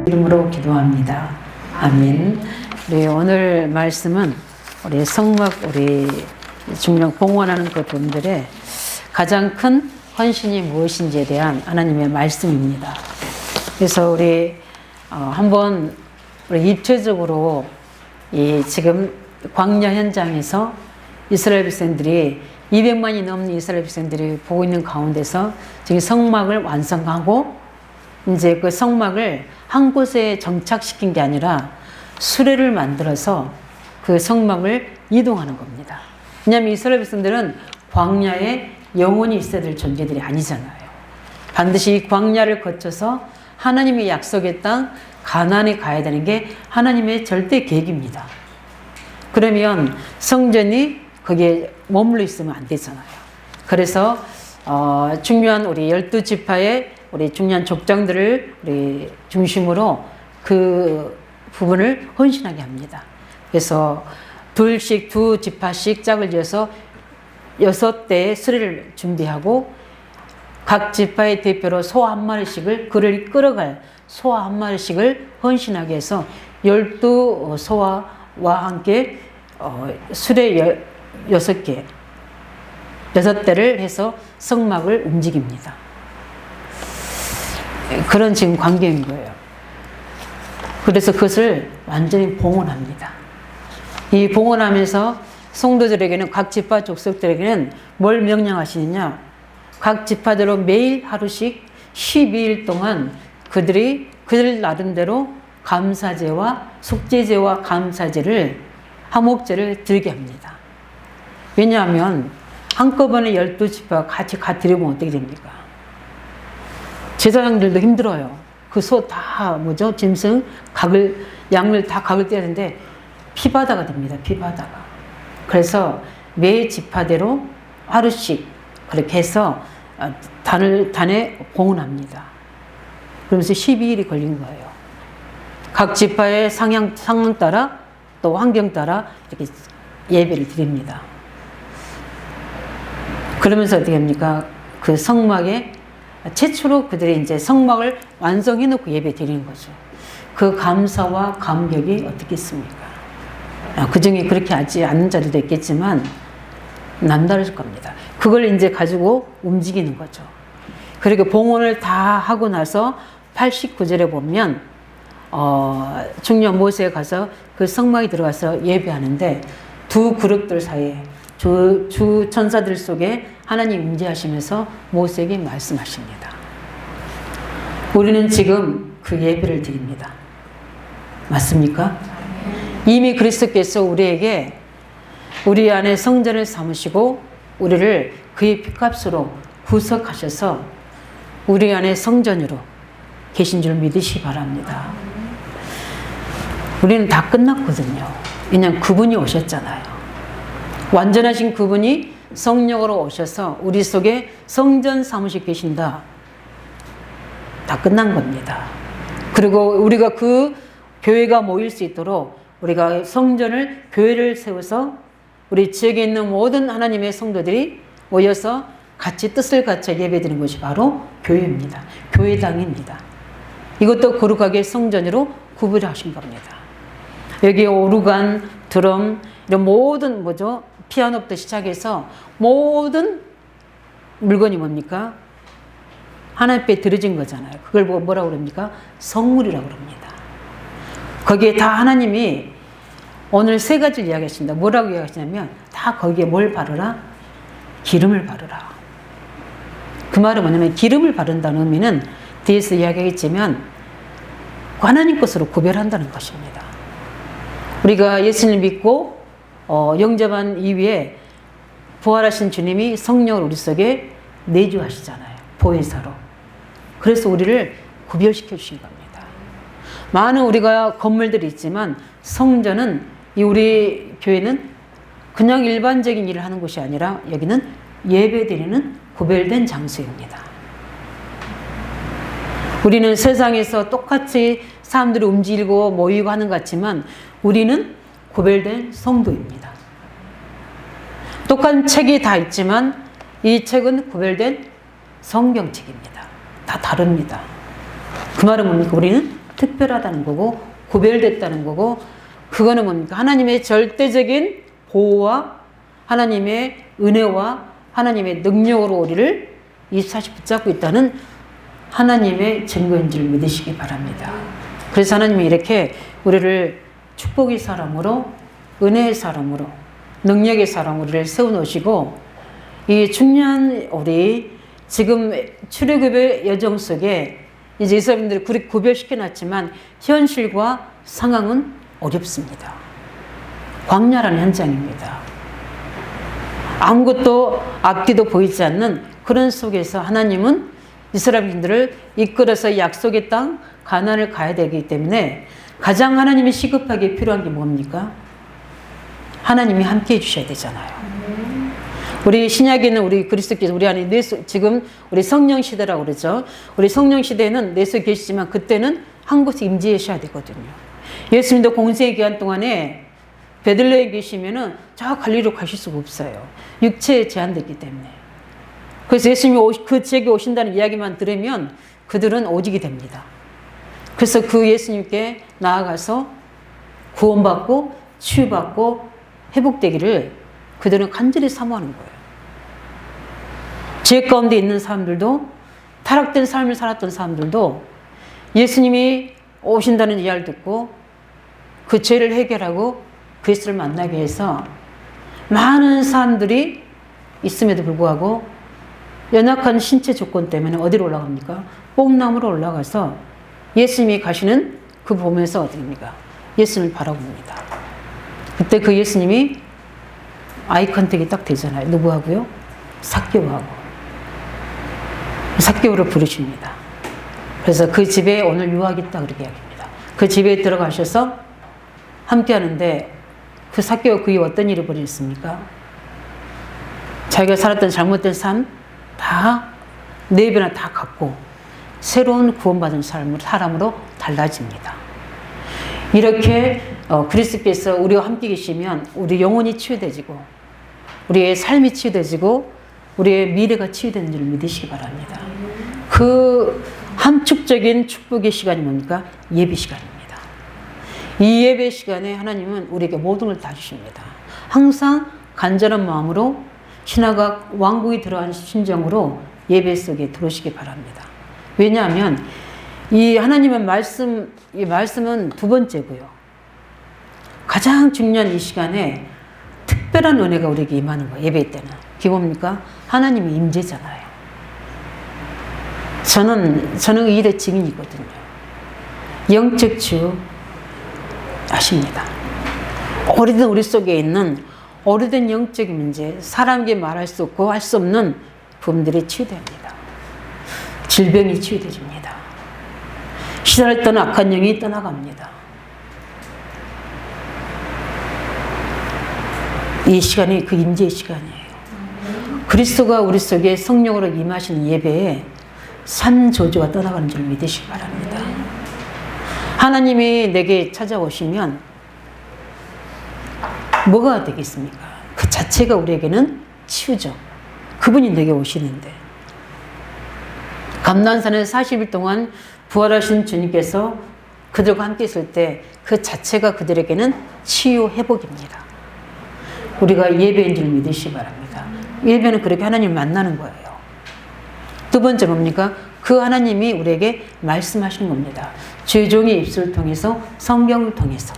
이름으로 기도합니다. 아멘. 우리 오늘 말씀은 우리 성막, 우리 중령 봉헌하는 그 분들의 가장 큰 헌신이 무엇인지에 대한 하나님의 말씀입니다. 그래서 우리 한번 우리 입체적으로 이 지금 광야 현장에서 이스라엘 백성들이 200만이 넘는 이스라엘 백성들이 보고 있는 가운데서 지금 성막을 완성하고 이제 그 성막을 한 곳에 정착시킨 게 아니라 수레를 만들어서 그 성막을 이동하는 겁니다. 왜냐하면 이스라엘 백성들은 광야에 영원히 있어야 될 존재들이 아니잖아요. 반드시 이 광야를 거쳐서 하나님의 약속의 땅 가나안에 가야 되는 게 하나님의 절대 계획입니다. 그러면 성전이 거기에 머물러 있으면 안 되잖아요. 그래서 중요한 우리 12지파의 우리 중요한 족장들을 우리 중심으로 그 부분을 헌신하게 합니다. 그래서 두 지파씩 짝을 지어서 6대의 수레를 준비하고 각 지파의 대표로 소 한 마리씩을 그를 끌어갈 소 한 마리씩을 헌신하게 해서 12소와 함께 수레 6대를 해서 성막을 움직입니다. 그런 지금 관계인 거예요. 그래서 그것을 완전히 봉헌합니다. 이 봉헌하면서 성도들에게는 각 지파 족속들에게는 뭘 명령하시느냐? 각 지파대로 매일 하루씩 12일 동안 그들 나름대로 감사제와 속죄제와 감사제를 화목제를 드리게 합니다. 왜냐하면 한꺼번에 12지파가 같이 드리면 어떻게 됩니까? 제사장들도 힘들어요. 그 소 다 짐승 양을 다 각을 떼야 되는데 피바다가 됩니다. 피바다가. 그래서 매 지파대로 하루씩 그렇게 해서 단에 봉헌합니다. 그러면서 12일이 걸린 거예요. 각 지파의 상황 따라 또 환경 따라 이렇게 예배를 드립니다. 그러면서 어떻게 합니까? 그 성막에 최초로 그들이 이제 성막을 완성해 놓고 예배 드리는 거죠. 그 감사와 감격이 어떻게 있습니까? 그 중에 그렇게 하지 않는 자들도 있겠지만 남다를 겁니다. 그걸 이제 가지고 움직이는 거죠. 그리고 봉헌을 다 하고 나서 89절에 보면 중년 모세에 가서 그 성막에 들어가서 예배하는데 두 그룹들 사이에 주 천사들 속에 하나님 임재하시면서 모세에게 말씀하십니다. 우리는 지금 그 예배를 드립니다. 맞습니까? 이미 그리스도께서 우리에게 우리 안에 성전을 삼으시고 우리를 그의 피값으로 구속하셔서 우리 안에 성전으로 계신 줄 믿으시기 바랍니다. 우리는 다 끝났거든요. 왜냐하면 그분이 오셨잖아요. 완전하신 그분이 성령으로 오셔서 우리 속에 성전 삼으시고 계신다. 다 끝난 겁니다. 그리고 우리가 그 교회가 모일 수 있도록 우리가 성전을, 교회를 세워서 우리 지역에 있는 모든 하나님의 성도들이 모여서 같이 뜻을 갖춰 예배드리는 것이 바로 교회입니다. 교회당입니다. 이것도 거룩하게 성전으로 구별하신 겁니다. 여기 오르간, 드럼, 이런 모든 피아노부터 시작해서 모든 물건이 뭡니까? 하나님 앞에 드려진 거잖아요. 그걸 보고 뭐라고 그럽니까? 성물이라고 그럽니다. 거기에 다 하나님이 오늘 3가지를 이야기하십니다. 뭐라고 이야기하시냐면 다 거기에 뭘 바르라? 기름을 바르라. 그 말은 뭐냐면 기름을 바른다는 의미는 뒤에서 이야기하겠지만 하나님 것으로 구별한다는 것입니다. 우리가 예수님을 믿고 영접한 이후에 부활하신 주님이 성령을 우리 속에 내주하시잖아요. 보혜사로. 그래서 우리를 구별시켜 주신 겁니다. 많은 우리가 건물들이 있지만 성전은 우리 교회는 그냥 일반적인 일을 하는 곳이 아니라 여기는 예배드리는 구별된 장소입니다. 우리는 세상에서 똑같이 사람들이 움직이고 모이고 하는 것 같지만 우리는 구별된 성도입니다. 똑같은 책이 다 있지만 이 책은 구별된 성경책입니다. 다 다릅니다. 그 말은 뭡니까? 우리는 특별하다는 거고 구별됐다는 거고 그거는 뭡니까? 하나님의 절대적인 보호와 하나님의 은혜와 하나님의 능력으로 우리를 24시 붙잡고 있다는 하나님의 증거인 줄 믿으시기 바랍니다. 그래서 하나님이 이렇게 우리를 축복의 사람으로 은혜의 사람으로 능력의 사람으로 우리를 세워놓으시고 이 중요한 우리 지금 출애굽의 여정 속에 이제 이스라엘인들이 그렇게 구별시켜놨지만 현실과 상황은 어렵습니다. 광야라는 현장입니다. 아무것도 앞뒤도 보이지 않는 그런 속에서 하나님은 이스라엘인들을 이끌어서 약속의 땅 가나안을 가야 되기 때문에 가장 하나님이 시급하게 필요한 게 뭡니까? 하나님이 함께 해주셔야 되잖아요. 우리 신약에 있는 우리 그리스도께서 우리 안에 지금 우리 성령 시대라고 그러죠. 우리 성령 시대에는 내 속에 계시지만 그때는 한 곳에 임재하셔야 되거든요. 예수님도 공생의 기간 동안에 베들레헴에 계시면은 저 갈릴리로 가실 수가 없어요. 육체에 제한됐기 때문에. 그래서 예수님이 그 지역에 오신다는 이야기만 들으면 그들은 오직이 됩니다. 그래서 그 예수님께 나아가서 구원받고 치유받고 회복되기를 그들은 간절히 사모하는 거예요. 죄 가운데 있는 사람들도 타락된 삶을 살았던 사람들도 예수님이 오신다는 이야기를 듣고 그 죄를 해결하고 그리스도를 만나게 해서 많은 사람들이 있음에도 불구하고 연약한 신체 조건 때문에 어디로 올라갑니까? 뽕나무로 올라가서 예수님이 가시는 그 보면서 어디입니까? 예수님을 바라봅니다. 그때 그 예수님이 아이 컨택이 딱 되잖아요. 누구하고요? 삭개오하고. 삭개오를 부르십니다. 그래서 그 집에 오늘 유학이 있다 그렇게 이야기합니다. 그 집에 들어가셔서 함께 하는데 그 삭개오 그에 어떤 일을 벌였습니까? 자기가 살았던 잘못된 삶 다 네 배나 다 갚고 새로운 구원받은 사람으로 달라집니다. 이렇게 그리스도께서 우리와 함께 계시면 우리 영혼이 치유되지고 우리의 삶이 치유되지고 우리의 미래가 치유되는 줄 믿으시기 바랍니다. 그 함축적인 축복의 시간이 뭡니까? 예배 시간입니다. 이 예배 시간에 하나님은 우리에게 모든 걸 다 주십니다. 항상 간절한 마음으로 신화가 왕국이 들어간 심정으로 예배 속에 들어오시기 바랍니다. 왜냐하면 이 하나님의 이 말씀은 두 번째고요. 가장 중요한 이 시간에 특별한 은혜가 우리에게 임하는 거예요. 예배 때는. 그게 뭡니까? 하나님의 임재잖아요. 저는 이 일의 증인이거든요. 영적 치유 아십니다. 오래된 우리 속에 있는 오래된 영적인 문제, 사람에게 말할 수 없고 할 수 없는 부분들이 치유됩니다. 질병이 치유되집니다. 시달했던 악한 영이 떠나갑니다. 이 시간이 그 임재의 시간이에요. 그리스도가 우리 속에 성령으로 임하시는 예배에 산조주가 떠나가는 줄 믿으시기 바랍니다. 하나님이 내게 찾아오시면 뭐가 되겠습니까? 그 자체가 우리에게는 치유죠. 그분이 내게 오시는데 감난산에 40일 동안 부활하신 주님께서 그들과 함께 있을 때 그 자체가 그들에게는 치유 회복입니다. 우리가 예배인 줄 믿으시기 바랍니다. 예배는 그렇게 하나님을 만나는 거예요. 두 번째 뭡니까? 그 하나님이 우리에게 말씀하시는 겁니다. 죄종의 입술을 통해서 성경을 통해서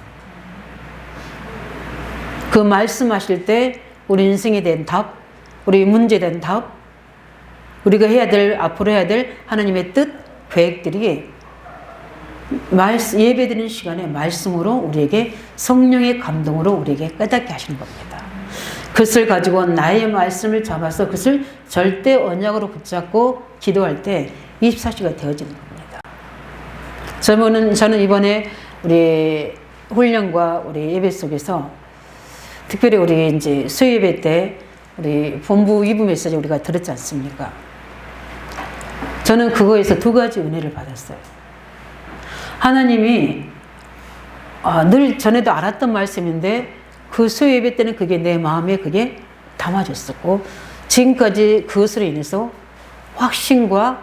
그 말씀하실 때 우리 인생에 대한 답, 우리 문제에 대한 답, 우리가 해야 될 앞으로 해야 될 하나님의 뜻, 계획들이 예배드리는 시간에 말씀으로 우리에게 성령의 감동으로 우리에게 깨닫게 하시는 겁니다. 그것을 가지고 나의 말씀을 잡아서 그것을 절대 언약으로 붙잡고 기도할 때 24시가 되어지는 겁니다. 저는 이번에 우리 훈련과 우리 예배 속에서 특별히 우리 이제 수요예배 때 우리 본부 2부 메시지 우리가 들었지 않습니까? 저는 그거에서 두 가지 은혜를 받았어요. 하나님이 늘 전에도 알았던 말씀인데 그 수요예배 때는 그게 내 마음에 그게 담아졌었고 지금까지 그것으로 인해서 확신과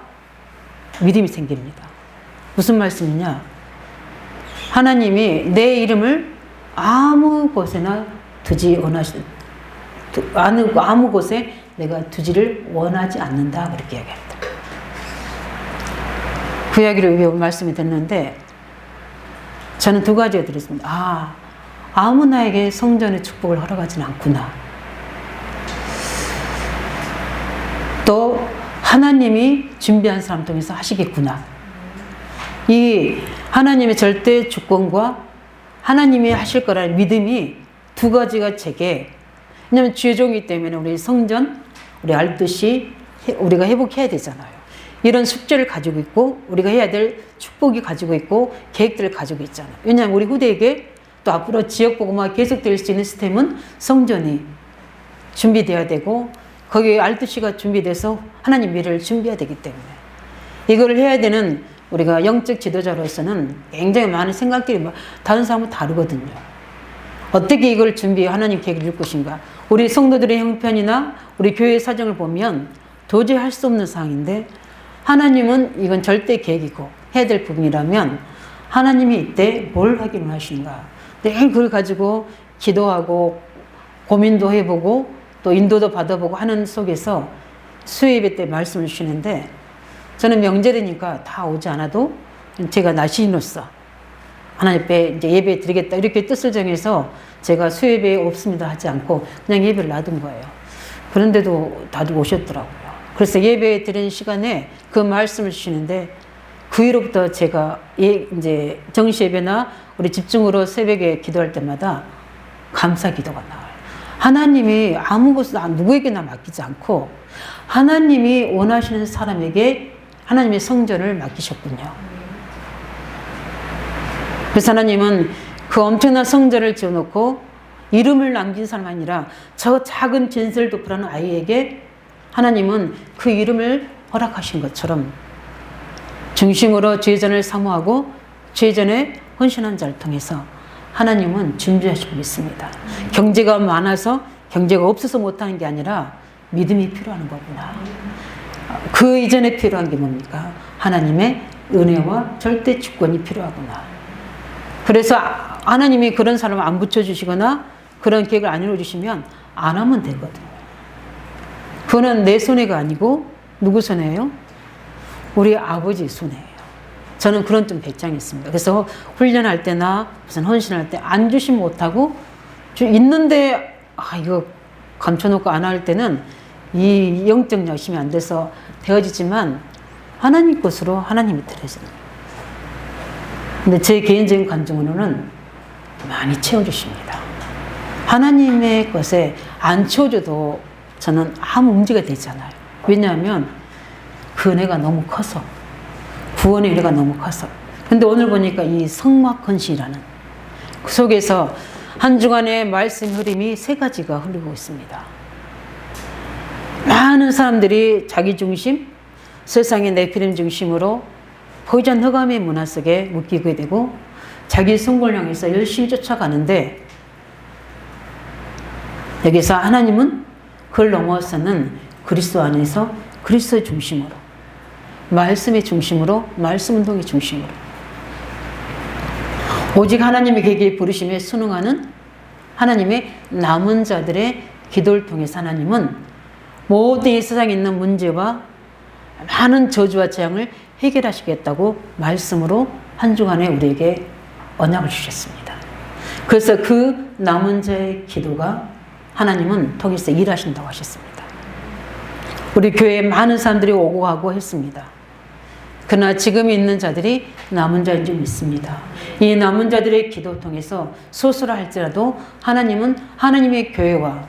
믿음이 생깁니다. 무슨 말씀이냐? 하나님이 내 이름을 아무 곳에나 아무 곳에 내가 두지를 원하지 않는다. 그렇게 이야기합니다. 그 이야기를 왜 말씀이 됐는데 저는 두 가지가 들었습니다. 아무나에게 성전의 축복을 허락하지는 않구나. 또 하나님이 준비한 사람 통해서 하시겠구나. 이 하나님의 절대 주권과 하나님이 하실 거라는 믿음이 두 가지가 제게, 왜냐하면 죄종이기 때문에 우리 성전, 우리 알듯이 우리가 회복해야 되잖아요. 이런 숙제를 가지고 있고 우리가 해야 될 축복이 가지고 있고 계획들을 가지고 있잖아요. 왜냐하면 우리 후대에게 또 앞으로 지역복음화 계속될 수 있는 시스템은 성전이 준비되어야 되고 거기에 알듯이가 준비돼서 하나님 미래를 준비해야 되기 때문에 이거를 해야 되는 우리가 영적 지도자로서는 굉장히 많은 생각들이 다른 사람은 다르거든요. 어떻게 이걸 준비해 하나님 계획을 이룰 것인가. 우리 성도들의 형편이나 우리 교회의 사정을 보면 도저히 할 수 없는 상황인데 하나님은 이건 절대 계획이고 해야 될 부분이라면 하나님이 이때 뭘 하기를 원하시는가. 늘 그걸 가지고 기도하고 고민도 해보고 또 인도도 받아보고 하는 속에서 수요예배 때 말씀을 주시는데 저는 명절이니까 다 오지 않아도 제가 나시인으로서 하나님 앞에 이제 예배 드리겠다 이렇게 뜻을 정해서 제가 수요예배 없습니다 하지 않고 그냥 예배를 놔둔 거예요. 그런데도 다들 오셨더라고요. 그래서 예배 드리는 시간에 그 말씀을 주시는데 그 이후로부터 제가 이제 정시 예배나 우리 집중으로 새벽에 기도할 때마다 감사 기도가 나와요. 하나님이 아무것도 누구에게나 맡기지 않고 하나님이 원하시는 사람에게 하나님의 성전을 맡기셨군요. 그래서 하나님은 그 엄청난 성전을 지어놓고 이름을 남긴 사람 아니라 저 작은 진설도프라는 아이에게 하나님은 그 이름을 허락하신 것처럼 중심으로 죄전을 사모하고 죄전에 헌신한 자를 통해서 하나님은 준비하시고 있습니다. 경제가 많아서 경제가 없어서 못하는 게 아니라 믿음이 필요한 거구나. 그 이전에 필요한 게 뭡니까? 하나님의 은혜와 절대 주권이 필요하구나. 그래서 하나님이 그런 사람을 안 붙여주시거나 그런 계획을 안 이루어주시면 안 하면 되거든요. 그거는 내 손해가 아니고 누구 손해예요? 우리 아버지 손해예요. 저는 그런 좀 배짱했습니다. 그래서 훈련할 때나 무슨 헌신할 때 안 주시면 못하고 있는데 이거 감춰놓고 안 할 때는 이 영적 열심이 안 돼서 되어지지만 하나님 것으로 하나님이 들으세요. 근데 제 개인적인 관점으로는 많이 채워주십니다. 하나님의 것에 안 채워줘도 저는 아무 문제가 되지 않아요. 왜냐하면 그 은혜가 너무 커서, 구원의 은혜가 너무 커서. 근데 오늘 보니까 이 성막헌신이라는 그 속에서 한 주간의 말씀 흐름이 세 가지가 흐르고 있습니다. 많은 사람들이 자기 중심, 세상의 네피림 중심으로 포이전 흑암의 문화 속에 묶이게 되고 자기 성공을 향해서 열심히 쫓아가는데 여기서 하나님은 그걸 넘어서는 그리스도 안에서 그리스도의 중심으로, 말씀의 중심으로, 말씀 운동의 중심으로 오직 하나님의 계획에 부르심에 순응하는 하나님의 남은 자들의 기도를 통해서 하나님은 모든 이 세상에 있는 문제와 많은 저주와 재앙을 해결하시겠다고 말씀으로 한 주간에 우리에게 언약을 주셨습니다. 그래서 그 남은 자의 기도가 하나님은 통해서 일하신다고 하셨습니다. 우리 교회에 많은 사람들이 오고 가고 했습니다. 그러나 지금 있는 자들이 남은 자인 줄 믿습니다. 이 남은 자들의 기도 통해서 소수라 할지라도 하나님은 하나님의 교회와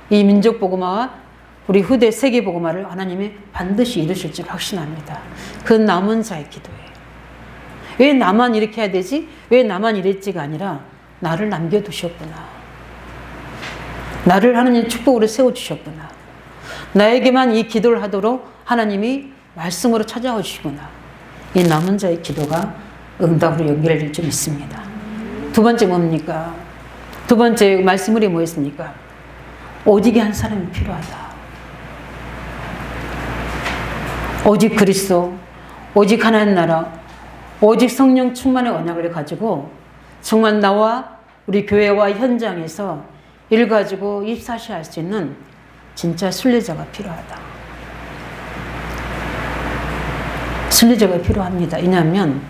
이 민족 복음화와 우리 후대 세계 복음화를 하나님이 반드시 이루실 줄 확신합니다. 그 남은 자의 기도예요. 왜 나만 이렇게 해야 되지? 왜 나만 이랬지가 아니라 나를 남겨두셨구나. 나를 하나님 축복으로 세워주셨구나. 나에게만 이 기도를 하도록 하나님이 말씀으로 찾아와 주시구나. 이 남은 자의 기도가 응답으로 연결될 줄 믿습니다. 두 번째 뭡니까? 두 번째 말씀이 뭐였습니까? 오직의 한 사람이 필요하다. 오직 그리스도, 오직 하나님 나라, 오직 성령 충만의 언약을 가지고 정말 나와 우리 교회와 현장에서 일 가지고 입사시할 수 있는 진짜 순례자가 필요하다. 순례자가 필요합니다. 왜냐하면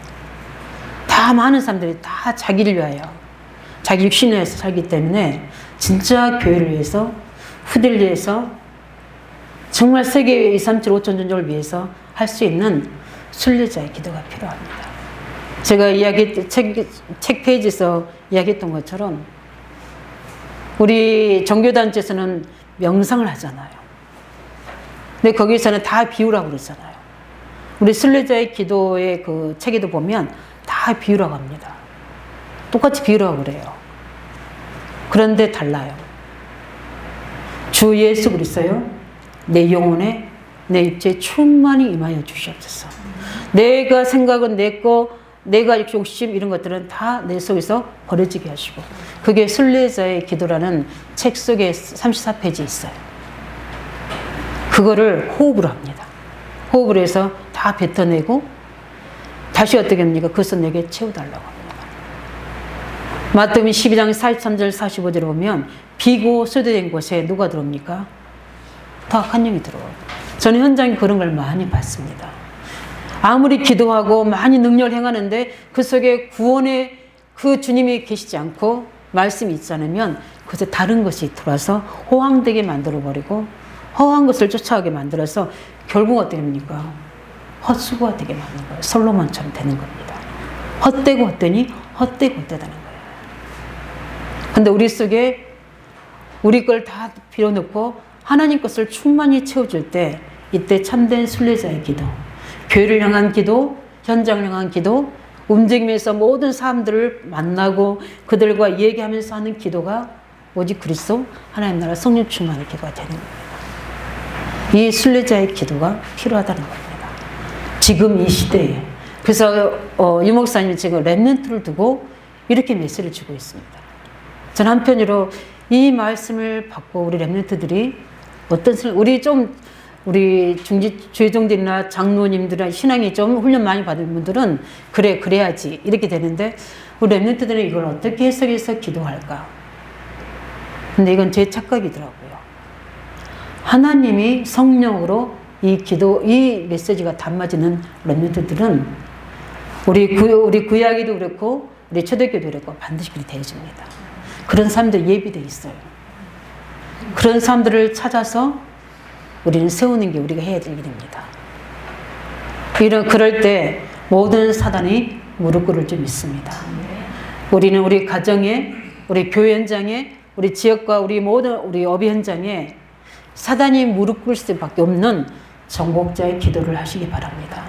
다 많은 사람들이 다 자기를 위하여 자기 육신을 위해서 살기 때문에 진짜 교회를 위해서 후대를 위해서 정말 세계 237 5천 종족을 위해서 할 수 있는 순례자의 기도가 필요합니다. 제가 책 페이지에서 이야기했던 것처럼 우리 종교단체에서는 명상을 하잖아요. 근데 거기서는 다 비유라고 그러잖아요. 우리 순례자의 기도의 그 책에도 보면 다 비유라고 합니다. 똑같이 비유라고 그래요. 그런데 달라요. 주 예수 그리스도요, 내 영혼에 내 입지에 충만히 임하여 주시옵소서. 내가 생각은 내 거, 내가 욕심 이런 것들은 다 내 속에서 버려지게 하시고, 그게 순례자의 기도라는 책 속에 34페이지 있어요. 그거를 호흡을 합니다. 호흡을 해서 다 뱉어내고 다시 어떻게 합니까? 그것을 내게 채워달라고 합니다. 마태복음 12장 43절 45절에 보면 비고 쇠퇴된 곳에 누가 들어옵니까? 다 악한 영이 들어와요. 저는 현장에 그런 걸 많이 봤습니다. 아무리 기도하고 많이 능력을 행하는데 그 속에 구원의 그 주님이 계시지 않고 말씀이 있지 않으면 그것에 다른 것이 들어와서 호황되게 만들어버리고 허한 것을 쫓아가게 만들어서 결국 어떻게 됩니까? 헛수고가 되게 많은 거예요. 솔로몬처럼 되는 겁니다. 헛되고 헛되니 헛되고 헛되다는 거예요. 근데 우리 속에 우리 걸 다 빌어넣고 하나님 것을 충만히 채워줄 때 이때 참된 순례자의 기도, 교회를 향한 기도, 현장을 향한 기도, 움직이면서 모든 사람들을 만나고 그들과 얘기하면서 하는 기도가 오직 그리스도 하나님 나라 성령 충만의 기도가 되는 겁니다. 이 순례자의 기도가 필요하다는 겁니다. 지금 이 시대에. 그래서 유 목사님이 지금 렘넌트를 두고 이렇게 메시지를 주고 있습니다. 저는 한편으로 이 말씀을 받고 우리 렘넌트들이 어떤 우리 주의종들이나 장로님들이나 신앙이 좀 훈련 많이 받은 분들은 그래야지 이렇게 되는데 우리 렘넌트들은 이걸 어떻게 해석해서 기도할까? 근데 이건 제 착각이더라고요. 하나님이 성령으로 이 메시지가 담아지는 렘넌트들은 우리 구약에도 그렇고 우리 초대교회도 그렇고 반드시 그렇게 되어집니다. 그런 사람들 예비되어 있어요. 그런 사람들을 찾아서 우리는 세우는 게 우리가 해야 될 일입니다. 그럴 때 모든 사단이 무릎 꿇을 줄 믿습니다. 우리는 우리 가정에, 우리 교회 현장에, 우리 지역과 우리 모든 우리 업의 현장에 사단이 무릎 꿇을 수밖에 없는 정복자의 기도를 하시기 바랍니다.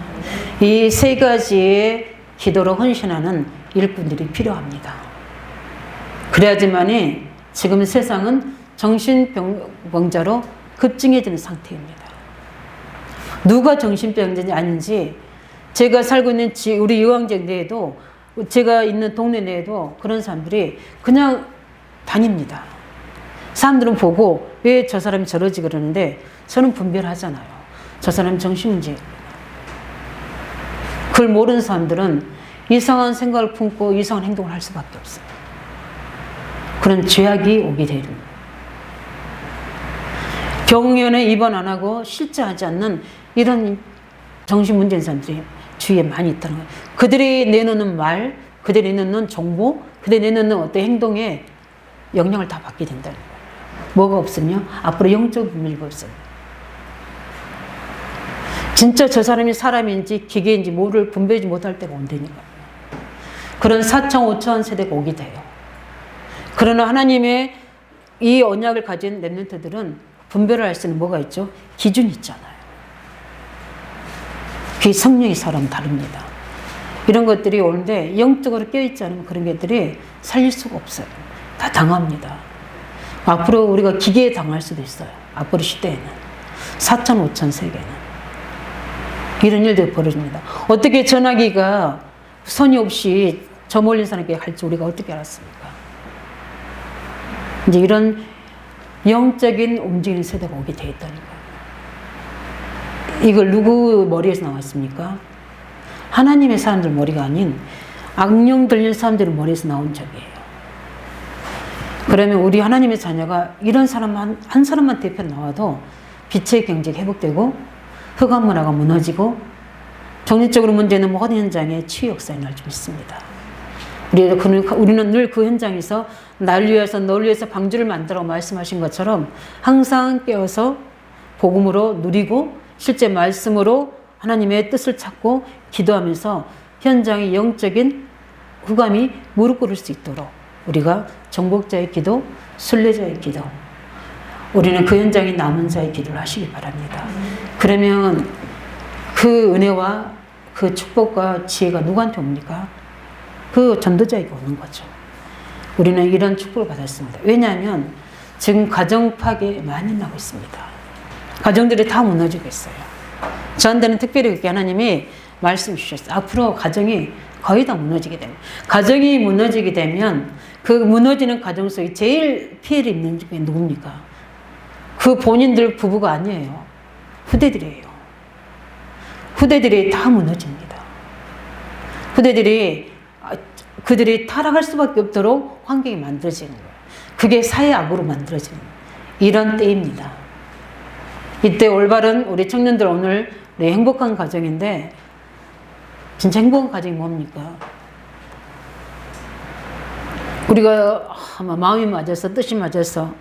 이 세 가지의 기도로 헌신하는 일꾼들이 필요합니다. 그래야지만이 지금 세상은 정신병자로 급증해지는 상태입니다. 누가 정신병자인지 아닌지 제가 살고 있는 우리 유황역 내에도 제가 있는 동네 내에도 그런 사람들이 그냥 다닙니다. 사람들은 보고 왜 저 사람이 저러지 그러는데 저는 분별하잖아요. 저 사람이 정신문제입니다. 그걸 모르는 사람들은 이상한 생각을 품고 이상한 행동을 할 수밖에 없어요. 그런 죄악이 오게 되는 병원에 입원 안 하고 실제하지 않는 이런 정신문제인 사람들이 주위에 많이 있다는 거예요. 그들이 내놓는 말, 그들이 내놓는 정보, 그들이 내놓는 어떤 행동에 영향을 다 받게 된다는 거예요. 뭐가 없으면 앞으로 영적 분별이 없어요. 진짜 저 사람이 사람인지 기계인지 뭐를 분별하지 못할 때가 온다니까. 그런 4천 5천 세대가 오게 돼요. 그러나 하나님의 이 언약을 가진 렘넌트들은 분별을 할 수 있는 뭐가 있죠? 기준이 있잖아요. 그게 성령의 사람 다릅니다. 이런 것들이 오는데 영적으로 깨어있지 않으면 그런 것들이 살릴 수가 없어요. 다 당합니다. 앞으로 우리가 기계에 당할 수도 있어요. 앞으로 시대에는. 4천 5천 세계는. 이런 일들이 벌어집니다. 어떻게 전화기가 선이 없이 저 멀린 사람에게 갈지 우리가 어떻게 알았습니까? 이제 이런 영적인 움직이는 세대가 오게 돼 있다는 거예요. 이걸 누구 머리에서 나왔습니까? 하나님의 사람들 머리가 아닌 악령 들린 사람들의 머리에서 나온 적이에요. 그러면 우리 하나님의 자녀가 이런 사람 한 사람만 대표 나와도 빛의 경제가 회복되고 흑암 문화가 무너지고 정신적으로 문제는 모든 현장에 치유 역사에 날 수 있습니다. 우리는 늘 그 현장에서 날 위해서 널 위해서 방주를 만들어 말씀하신 것처럼 항상 깨어서 복음으로 누리고 실제 말씀으로 하나님의 뜻을 찾고 기도하면서 현장의 영적인 흑암이 무릎 꿇을 수 있도록 우리가 정복자의 기도, 순례자의 기도, 우리는 그 현장에 남은 자의 기도를 하시기 바랍니다. 그러면 그 은혜와 그 축복과 지혜가 누구한테 옵니까? 그 전도자에게 오는 거죠. 우리는 이런 축복을 받았습니다. 왜냐하면 지금 가정 파괴 많이 나고 있습니다. 가정들이 다 무너지고 있어요. 저한테는 특별히 그렇게 하나님이 말씀 주셨어요. 앞으로 가정이 거의 다 무너지게 됩니다. 가정이 무너지게 되면 그 무너지는 가정 속에 제일 피해를 입는 게 누굽니까? 그 본인들 부부가 아니에요. 후대들이에요. 후대들이 다 무너집니다. 후대들이 그들이 타락할 수밖에 없도록 환경이 만들어지는 거예요. 그게 사회악으로 만들어지는 이런 때입니다. 이때 올바른 우리 청년들 오늘 우리 행복한 가정인데 진짜 행복한 가정이 뭡니까? 우리가 마음이 맞아서 뜻이 맞아서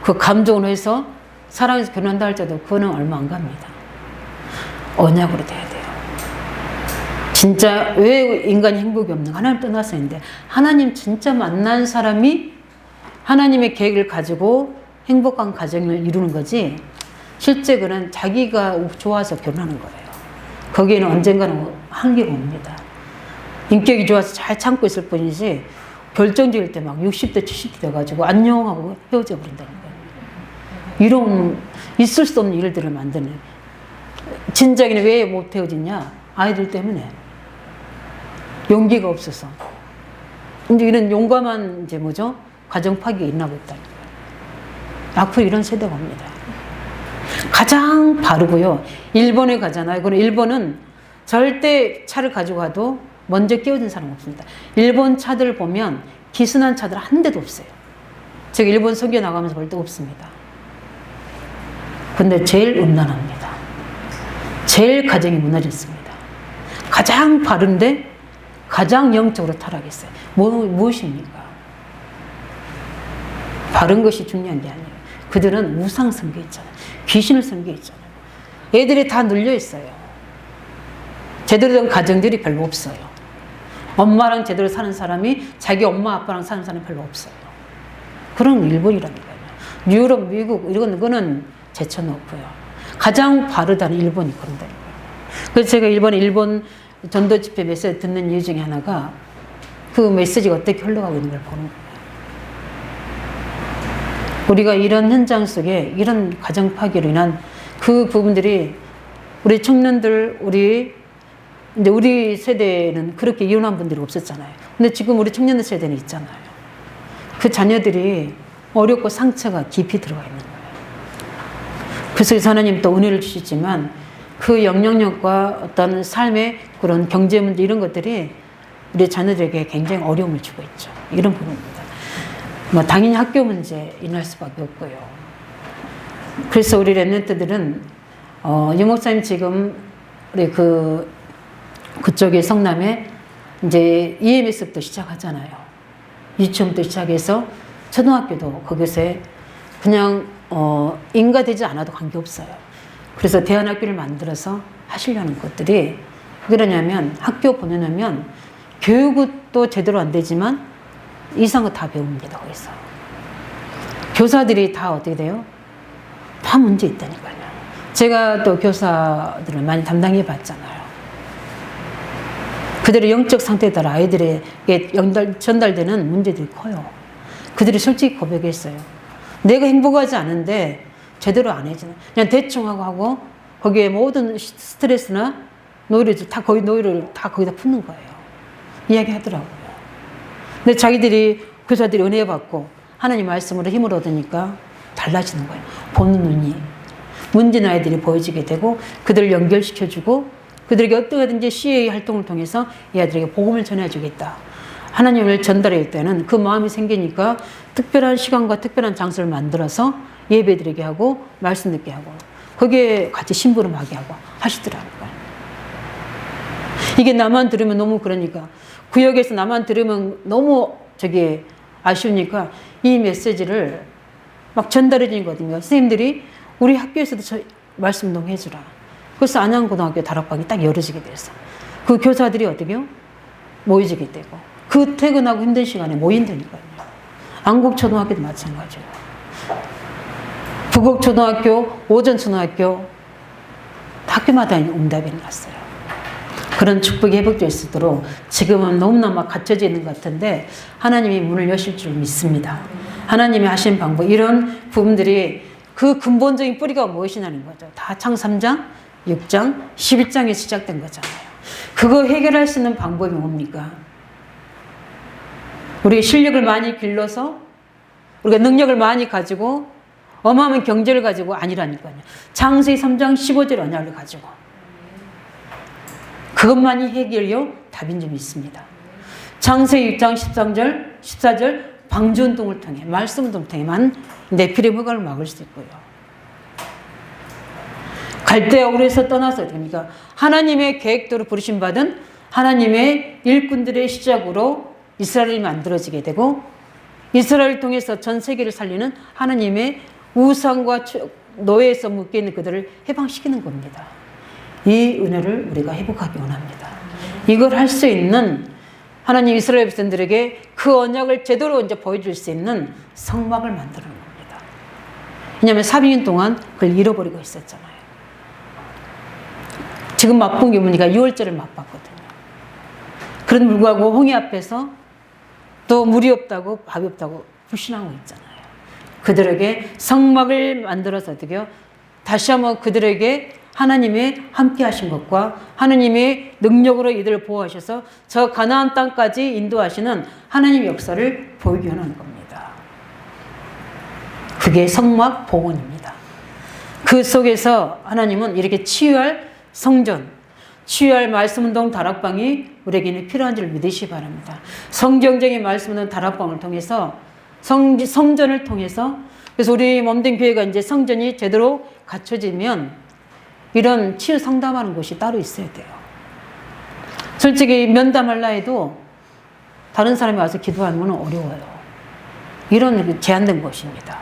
그 감정으로 해서 사랑해서 결혼한다 할지라도 그거는 얼마 안 갑니다. 언약으로 돼야 돼요. 진짜 왜 인간이 행복이 없는가? 하나님 떠나서인데 하나님 진짜 만난 사람이 하나님의 계획을 가지고 행복한 가정을 이루는 거지 실제 그는 자기가 좋아서 결혼하는 거예요. 거기에는 언젠가는 한계가 옵니다. 인격이 좋아서 잘 참고 있을 뿐이지 결정적일 때 막 60대 70대 돼가지고 안녕하고 헤어져 버린다는 거예요. 이런 있을 수 없는 일들을 만드는 진작에는 왜 못 헤어지냐? 아이들 때문에 용기가 없어서 이제 이런 용감한 이제 뭐죠? 가정 파괴가 일어나고 있다는 거예요. 앞으로 이런 세대가 옵니다. 가장 바르고요. 일본에 가잖아요. 그럼 일본은 절대 차를 가지고 가도 먼저 끼워준 사람 없습니다. 일본 차들 보면 기스난 차들 한 대도 없어요. 제가 일본 선교 나가면서 볼 때 없습니다. 근데 제일 음란합니다. 제일 가정이 무너졌습니다. 가장 바른데 가장 영적으로 타락했어요. 무엇입니까? 바른 것이 중요한 게 아니에요. 그들은 우상 섬겨있잖아요. 귀신을 섬겨있잖아요. 애들이 다 눌려있어요. 제대로 된 가정들이 별로 없어요. 엄마랑 제대로 사는 사람이 자기 엄마 아빠랑 사는 사람이 별로 없어요. 그런 일본이라니까요. 유럽, 미국 이런 거는 제쳐놓고요. 가장 바르다는 일본이 그런다니까요. 그래서 제가 일본 전도 집회 메시지 듣는 이유 중에 하나가 그 메시지가 어떻게 흘러가고 있는 걸 보는 거예요. 우리가 이런 현장 속에 이런 가정 파괴로 인한 그 부분들이 우리 청년들, 우리 세대는 그렇게 이혼한 분들이 없었잖아요. 근데 지금 우리 청년들 세대는 있잖아요. 그 자녀들이 어렵고 상처가 깊이 들어가 있는 거예요. 그래서 하나님 또 은혜를 주시지만 그 영향력과 어떤 삶의 그런 경제 문제 이런 것들이 우리 자녀들에게 굉장히 어려움을 주고 있죠. 이런 부분입니다. 뭐 당연히 학교 문제 인할 수밖에 없고요. 그래서 우리 랩런트들은 유 목사님 지금 우리 그쪽에 성남에 이제 EMS부터 시작하잖아요. 유치원부터 시작해서 초등학교도 거기서 그냥 인가되지 않아도 관계없어요. 그래서 대안학교를 만들어서 하시려는 것들이 왜 그러냐면 학교 보내놓으면 교육도 제대로 안 되지만 이상은 다 배웁니다. 거기서 교사들이 다 어떻게 돼요? 다 문제 있다니까요. 제가 또 교사들을 많이 담당해 봤잖아요. 그들의 영적 상태에 따라 아이들에게 전달되는 문제들이 커요. 그들이 솔직히 고백했어요. 내가 행복하지 않은데 제대로 안 해주는, 그냥 대충 하고 거기에 모든 스트레스나 노이를 다 노이를 다 거기다 푸는 거예요. 이야기하더라고요. 근데 자기들이 교사들이 은혜 받고 하나님 말씀으로 힘을 얻으니까 달라지는 거예요. 보는 눈이 문제는 아이들이 보여지게 되고 그들을 연결시켜주고 그들에게 어떻게든지 CA 활동을 통해서 이 아들에게 복음을 전해주겠다. 하나님을 전달해야 때는 그 마음이 생기니까 특별한 시간과 특별한 장소를 만들어서 예배드리게 하고 말씀 듣게 하고 거기에 같이 심부름하게 하고 하시더라고요. 이게 나만 들으면 너무 그러니까 구역에서 나만 들으면 너무 아쉬우니까 이 메시지를 막 전달해 주는 거거든요. 선생님들이 우리 학교에서도 말씀 운동 해주라. 그래서 안양고등학교 다락방이 딱 열어지게 됐어. 그 교사들이 어떻게요? 모여지게 되고 그 퇴근하고 힘든 시간에 모인다니까요. 안국초등학교도 마찬가지고 부곡초등학교, 오전초등학교 학교마다 응답이 났어요. 그런 축복이 회복될 수 있도록 지금은 너무나 막 갇혀져 있는 것 같은데 하나님이 문을 여실 줄 믿습니다. 하나님이 하신 방법 이런 부분들이 그 근본적인 뿌리가 무엇이냐는 거죠. 다 창 3장, 6장, 11장에 시작된 거잖아요. 그거 해결할 수 있는 방법이 뭡니까? 우리가 실력을 많이 길러서 우리가 능력을 많이 가지고 어마어마한 경제를 가지고 아니라니까요. 창세기 3장 15절 언약을 가지고 그것만이 해결요 답인 줄 믿습니다. 창세기 6장 13절 14절 방주운동을 통해 말씀운동을 통해만 네피림 흑암을 막을 수 있고요. 갈대아 우르에서 떠나서 그러니까 하나님의 계획대로 부르심받은 하나님의 일꾼들의 시작으로 이스라엘이 만들어지게 되고 이스라엘을 통해서 전 세계를 살리는 하나님의 우상과 노예에서 묶여있는 그들을 해방시키는 겁니다. 이 은혜를 우리가 회복하기 원합니다. 이걸 할 수 있는 하나님 이스라엘 백성들에게 그 언약을 제대로 이제 보여줄 수 있는 성막을 만드는 겁니다. 왜냐하면 400년 동안 그걸 잃어버리고 있었잖아요. 지금 맛본 게 뭡니까? 6월절을 맛봤거든요. 그런 불구하고 홍해 앞에서 또 물이 없다고 밥이 없다고 불신하고 있잖아요. 그들에게 성막을 만들어서 어떻게요? 다시 한번 그들에게 하나님의 함께 하신 것과 하나님의 능력으로 이들을 보호하셔서 저 가나안 땅까지 인도하시는 하나님의 역사를 보이게 하는 겁니다. 그게 성막 복원입니다. 그 속에서 하나님은 이렇게 치유할 성전, 치유할 말씀운동 다락방이 우리에게는 필요한 줄 믿으시기 바랍니다. 성경적인 말씀운동 다락방을 통해서 성전을 통해서 그래서 우리 몸된 교회가 이제 성전이 제대로 갖춰지면 이런 치유 상담하는 곳이 따로 있어야 돼요. 솔직히 면담하려 해도 다른 사람이 와서 기도하는 건 어려워요. 이런 제한된 곳입니다.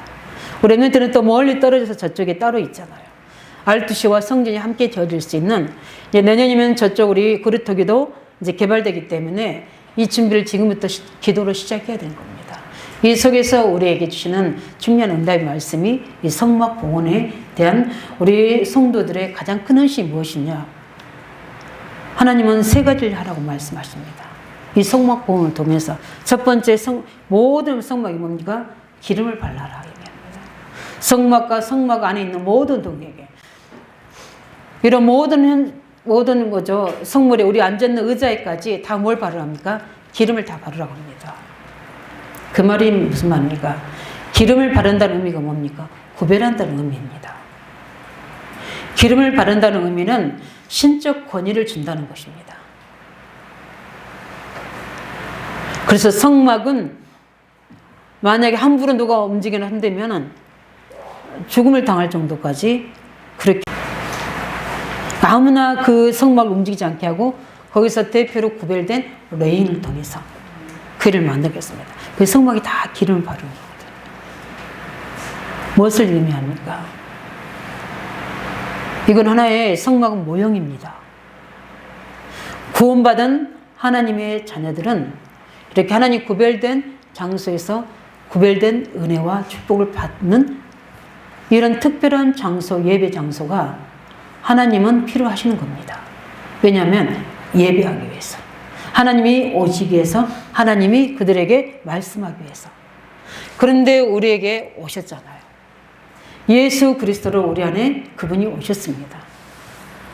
우리 랩런트는 또 멀리 떨어져서 저쪽에 따로 있잖아요. R2C와 성전이 함께 되어질 수 있는 이제 내년이면 저쪽 우리 그루터기도 이제 개발되기 때문에 이 준비를 지금부터 기도로 시작해야 되는 겁니다. 이 속에서 우리에게 주시는 중요한 응답의 말씀이 이 성막 복원에 대한 우리 성도들의 가장 큰 의식이 무엇이냐? 하나님은 세 가지를 하라고 말씀하십니다. 이 성막 복원을 통해서 첫 번째 모든 성막이 뭡니까? 기름을 발라라 얘기합니다. 성막과 성막 안에 있는 모든 동에게 이런 모든 거죠. 성물에 우리 앉아있는 의자에까지 다 뭘 바르랍니까? 기름을 다 바르라고 합니다. 그 말이 무슨 말입니까? 기름을 바른다는 의미가 뭡니까? 구별한다는 의미입니다. 기름을 바른다는 의미는 신적 권위를 준다는 것입니다. 그래서 성막은 만약에 함부로 누가 움직이나 한다면 죽음을 당할 정도까지 그렇게 아무나 그 성막을 움직이지 않게 하고 거기서 대표로 구별된 레인을 통해서 그를 만들겠습니다. 그 성막이 다 기름을 바르는 거거든요. 무엇을 의미합니까? 이건 하나의 성막은 모형입니다. 구원받은 하나님의 자녀들은 이렇게 하나님 구별된 장소에서 구별된 은혜와 축복을 받는 이런 특별한 장소, 예배 장소가 하나님은 필요하시는 겁니다. 왜냐하면 예배하기 위해서. 하나님이 오시기 위해서, 하나님이 그들에게 말씀하기 위해서. 그런데 우리에게 오셨잖아요. 예수 그리스도로 우리 안에 그분이 오셨습니다.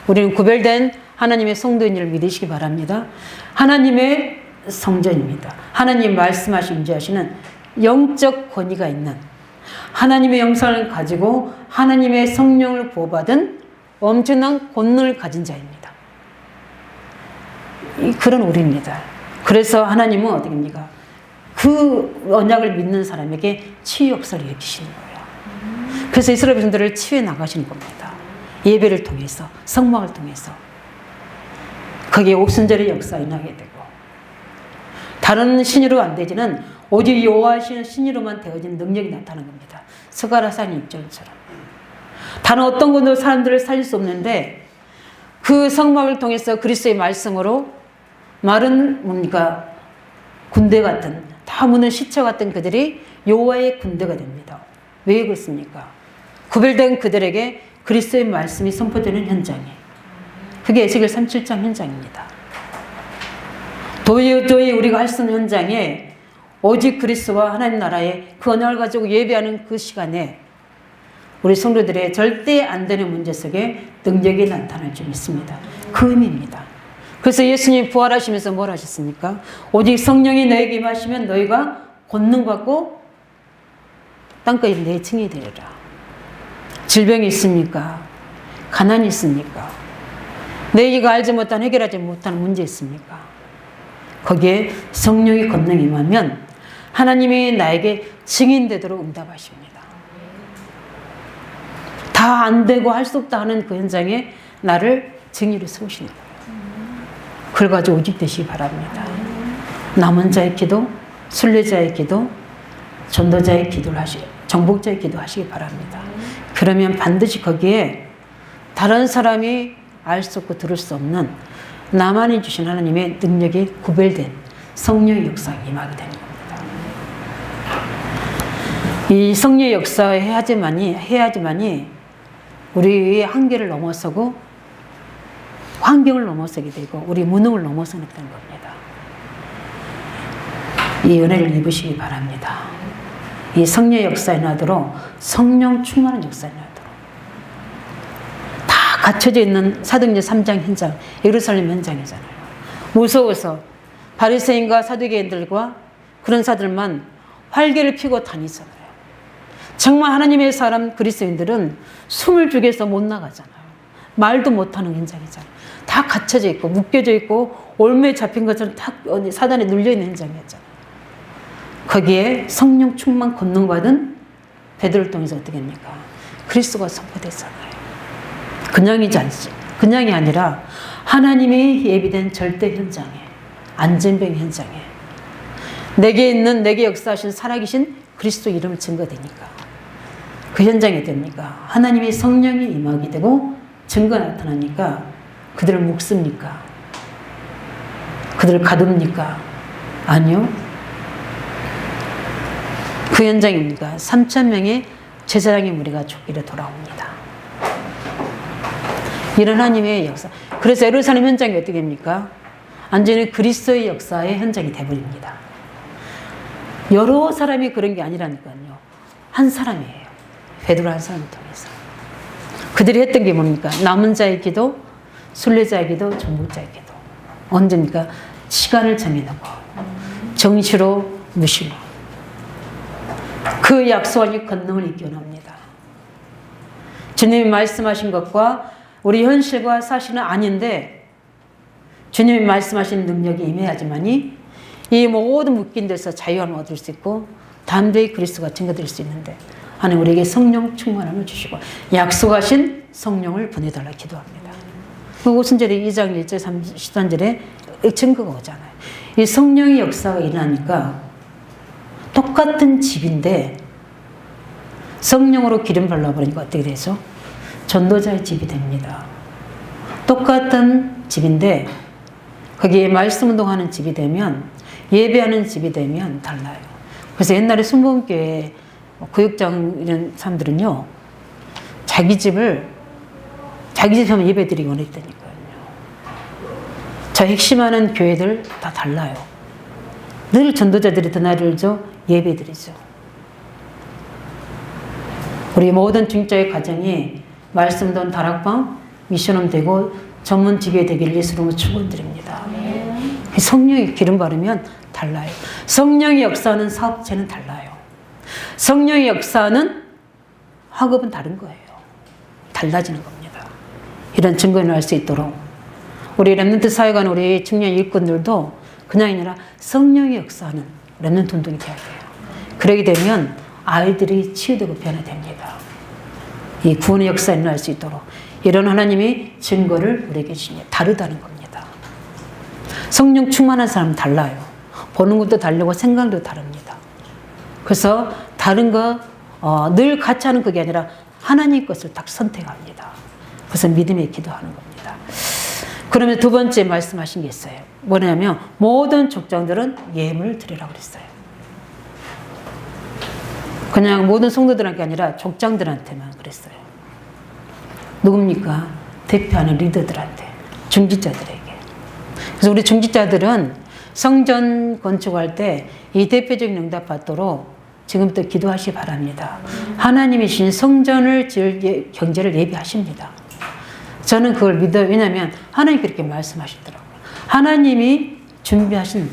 우리는 구별된 하나님의 성도인 줄 믿으시기 바랍니다. 하나님의 성전입니다. 하나님 말씀하신 임재하시는 영적 권위가 있는 하나님의 영성을 가지고 하나님의 성령을 보호받은 엄청난 권능을 가진 자입니다. 그런 우리입니다. 그래서 하나님은 어떻게 합니까? 그 언약을 믿는 사람에게 치유 역사를 일으키시는 거예요. 그래서 이스라엘 백성들을 치유해 나가시는 겁니다. 예배를 통해서, 성막을 통해서. 거기에 옥순절의 역사 인하게 되고, 다른 신으로 안 되지는 오직 여호와의 신으로만 되어진 능력이 나타나는 겁니다. 스가랴상 6절처럼. 다른 어떤 것도 사람들을 살릴 수 없는데 그 성막을 통해서 그리스도의 말씀으로 마른 뭡니까? 군대 같은, 다 무는 시체 같은 그들이 여호와의 군대가 됩니다. 왜 그렇습니까? 구별된 그들에게 그리스도의 말씀이 선포되는 현장이, 그게 에스겔 37장 현장입니다. 도저히 우리가 할 수 없는 현장에 오직 그리스도와 하나님 나라의 그 언약을 가지고 예배하는 그 시간에 우리 성도들의 절대 안 되는 문제 속에 능력이 나타날 줄 믿습니다. 그 의미입니다. 그래서 예수님이 부활하시면서 뭘 하셨습니까? 오직 성령이 너에게 임하시면 너희가 권능받고 땅끝이 내 증이 되리라. 질병이 있습니까? 가난이 있습니까? 너희가 알지 못한, 해결하지 못하는 문제 있습니까? 거기에 성령의 권능이 임하면 하나님이 나에게 증인되도록 응답하십니다. 다 안 되고 할 수 없다 하는 그 현장에 나를 증인으로 세우시는 거예요. 그걸 가지고 오직 되시기 바랍니다. 남은 자의 기도, 순례자의 기도, 전도자의 기도를 정복자의 기도 하시기 바랍니다. 그러면 반드시 거기에 다른 사람이 알 수 없고 들을 수 없는 나만이 주신 하나님의 능력이 구별된 성령의 역사가 임하게 되는 겁니다. 이 성령의 역사에 해야지만이 우리의 한계를 넘어서고 환경을 넘어서게 되고 우리 무능을 넘어서게 되는 겁니다. 이 은혜를 입으시기 바랍니다. 이 성령의 역사에 나도록 성령 충만한 역사에 나도록 다 갖춰져 있는 사도행전 3장 현장, 예루살렘 현장이잖아요. 무서워서 바리새인과 사두개인들과 그런 사들만 활개를 피고 다니잖아요. 정말 하나님의 사람 그리스도인들은 숨을 죽여서 못 나가잖아요. 말도 못하는 현장이잖아요. 다 갇혀져 있고 묶여져 있고 올매에 잡힌 것처럼 다 사단에 눌려있는 현장이었잖아요. 거기에 성령 충만 권능받은 베드로를 통해서 어떻게 합니까? 그리스도가 선포됐잖아요. 그냥이 아니라 하나님이 예비된 절대 현장에, 안전병 현장에 내게 역사하신 살아계신 그리스도 이름을 증거되니까 그 현장에 됩니까? 하나님의 성령이 임하게 되고 증거 나타나니까 그들을 묶습니까? 그들을 가둡니까? 아니요. 그 현장입니까? 3,000명의 제사장의 무리가 죽기로 돌아옵니다. 이런 하나님의 역사. 그래서 예루살렘 현장이 어떻게 됩니까? 완전히 그리스도의 역사의 현장이 되어버립니다. 여러 사람이 그런 게 아니라니까요. 한 사람이에요. 베드로 한 사람을 통해서. 그들이 했던 게 뭡니까? 남은 자의 기도, 순례자의 기도, 정복자의 기도. 언제입니까? 시간을 정해놓고 정시로 무시로 그 약속의 권능을 이겨냅니다. 주님이 말씀하신 것과 우리 현실과 사실은 아닌데 주님이 말씀하신 능력이 임해야지만이 이 모든 묶인 데서 자유함을 얻을 수 있고 담대히 그리스도가 증거될 수 있는데 하나님 우리에게 성령 충만함을 주시고 약속하신 성령을 보내달라 기도합니다. 오순절에 2장 1절 13절에 증거가 오잖아요. 이 성령의 역사가 일어나니까 똑같은 집인데 성령으로 기름 발라버리니까 어떻게 되죠? 전도자의 집이 됩니다. 똑같은 집인데 거기에 말씀 운동하는 집이 되면 예배하는 집이 되면 달라요. 그래서 옛날에 순복음교회 교육장 이런 사람들은요 자기 집 하면 예배 드리기 원했다니까요. 저 핵심하는 교회들 다 달라요. 늘 전도자들이 드나를 줘 예배 드리죠. 우리 모든 중직자의 가정이 말씀동 다락방 미션홈 되고 전문 지교회 되기를 예수님으로 축원드립니다. 성령이 기름 바르면 달라요. 성령의 역사하는 사업체는 달라요. 성령의 역사하는 학업은 다른 거예요. 달라지는 겁니다. 이런 증거를 할 수 있도록 우리 렘넌트 사회관 우리 청년 일꾼들도 그냥 아니라 성령의 역사하는 렘넌트 운동이 돼야 돼요. 그러게 되면 아이들이 치유되고 변화됩니다. 이 구원의 역사에 일어날 수 있도록 이런 하나님이 증거를 우리에게 주십니다. 다르다는 겁니다. 성령 충만한 사람은 달라요. 보는 것도 다르고 생각도 다릅니다. 그래서 다른 거 늘 같이 하는 그게 아니라 하나님 것을 딱 선택합니다. 그래서 믿음의 기도하는 겁니다. 그러면 두 번째 말씀하신 게 있어요. 뭐냐면 모든 족장들은 예물을 드리라고 그랬어요. 그냥 모든 성도들한테 아니라 족장들한테만 그랬어요. 누굽니까? 대표하는 리더들한테, 중직자들에게. 그래서 우리 중직자들은 성전 건축할 때 이 대표적인 응답 받도록 지금부터 기도하시 바랍니다. 하나님이 주신 성전을 지을 경제를 예비하십니다. 저는 그걸 믿어요. 왜냐하면 하나님 그렇게 말씀하시더라고요. 하나님이 준비하신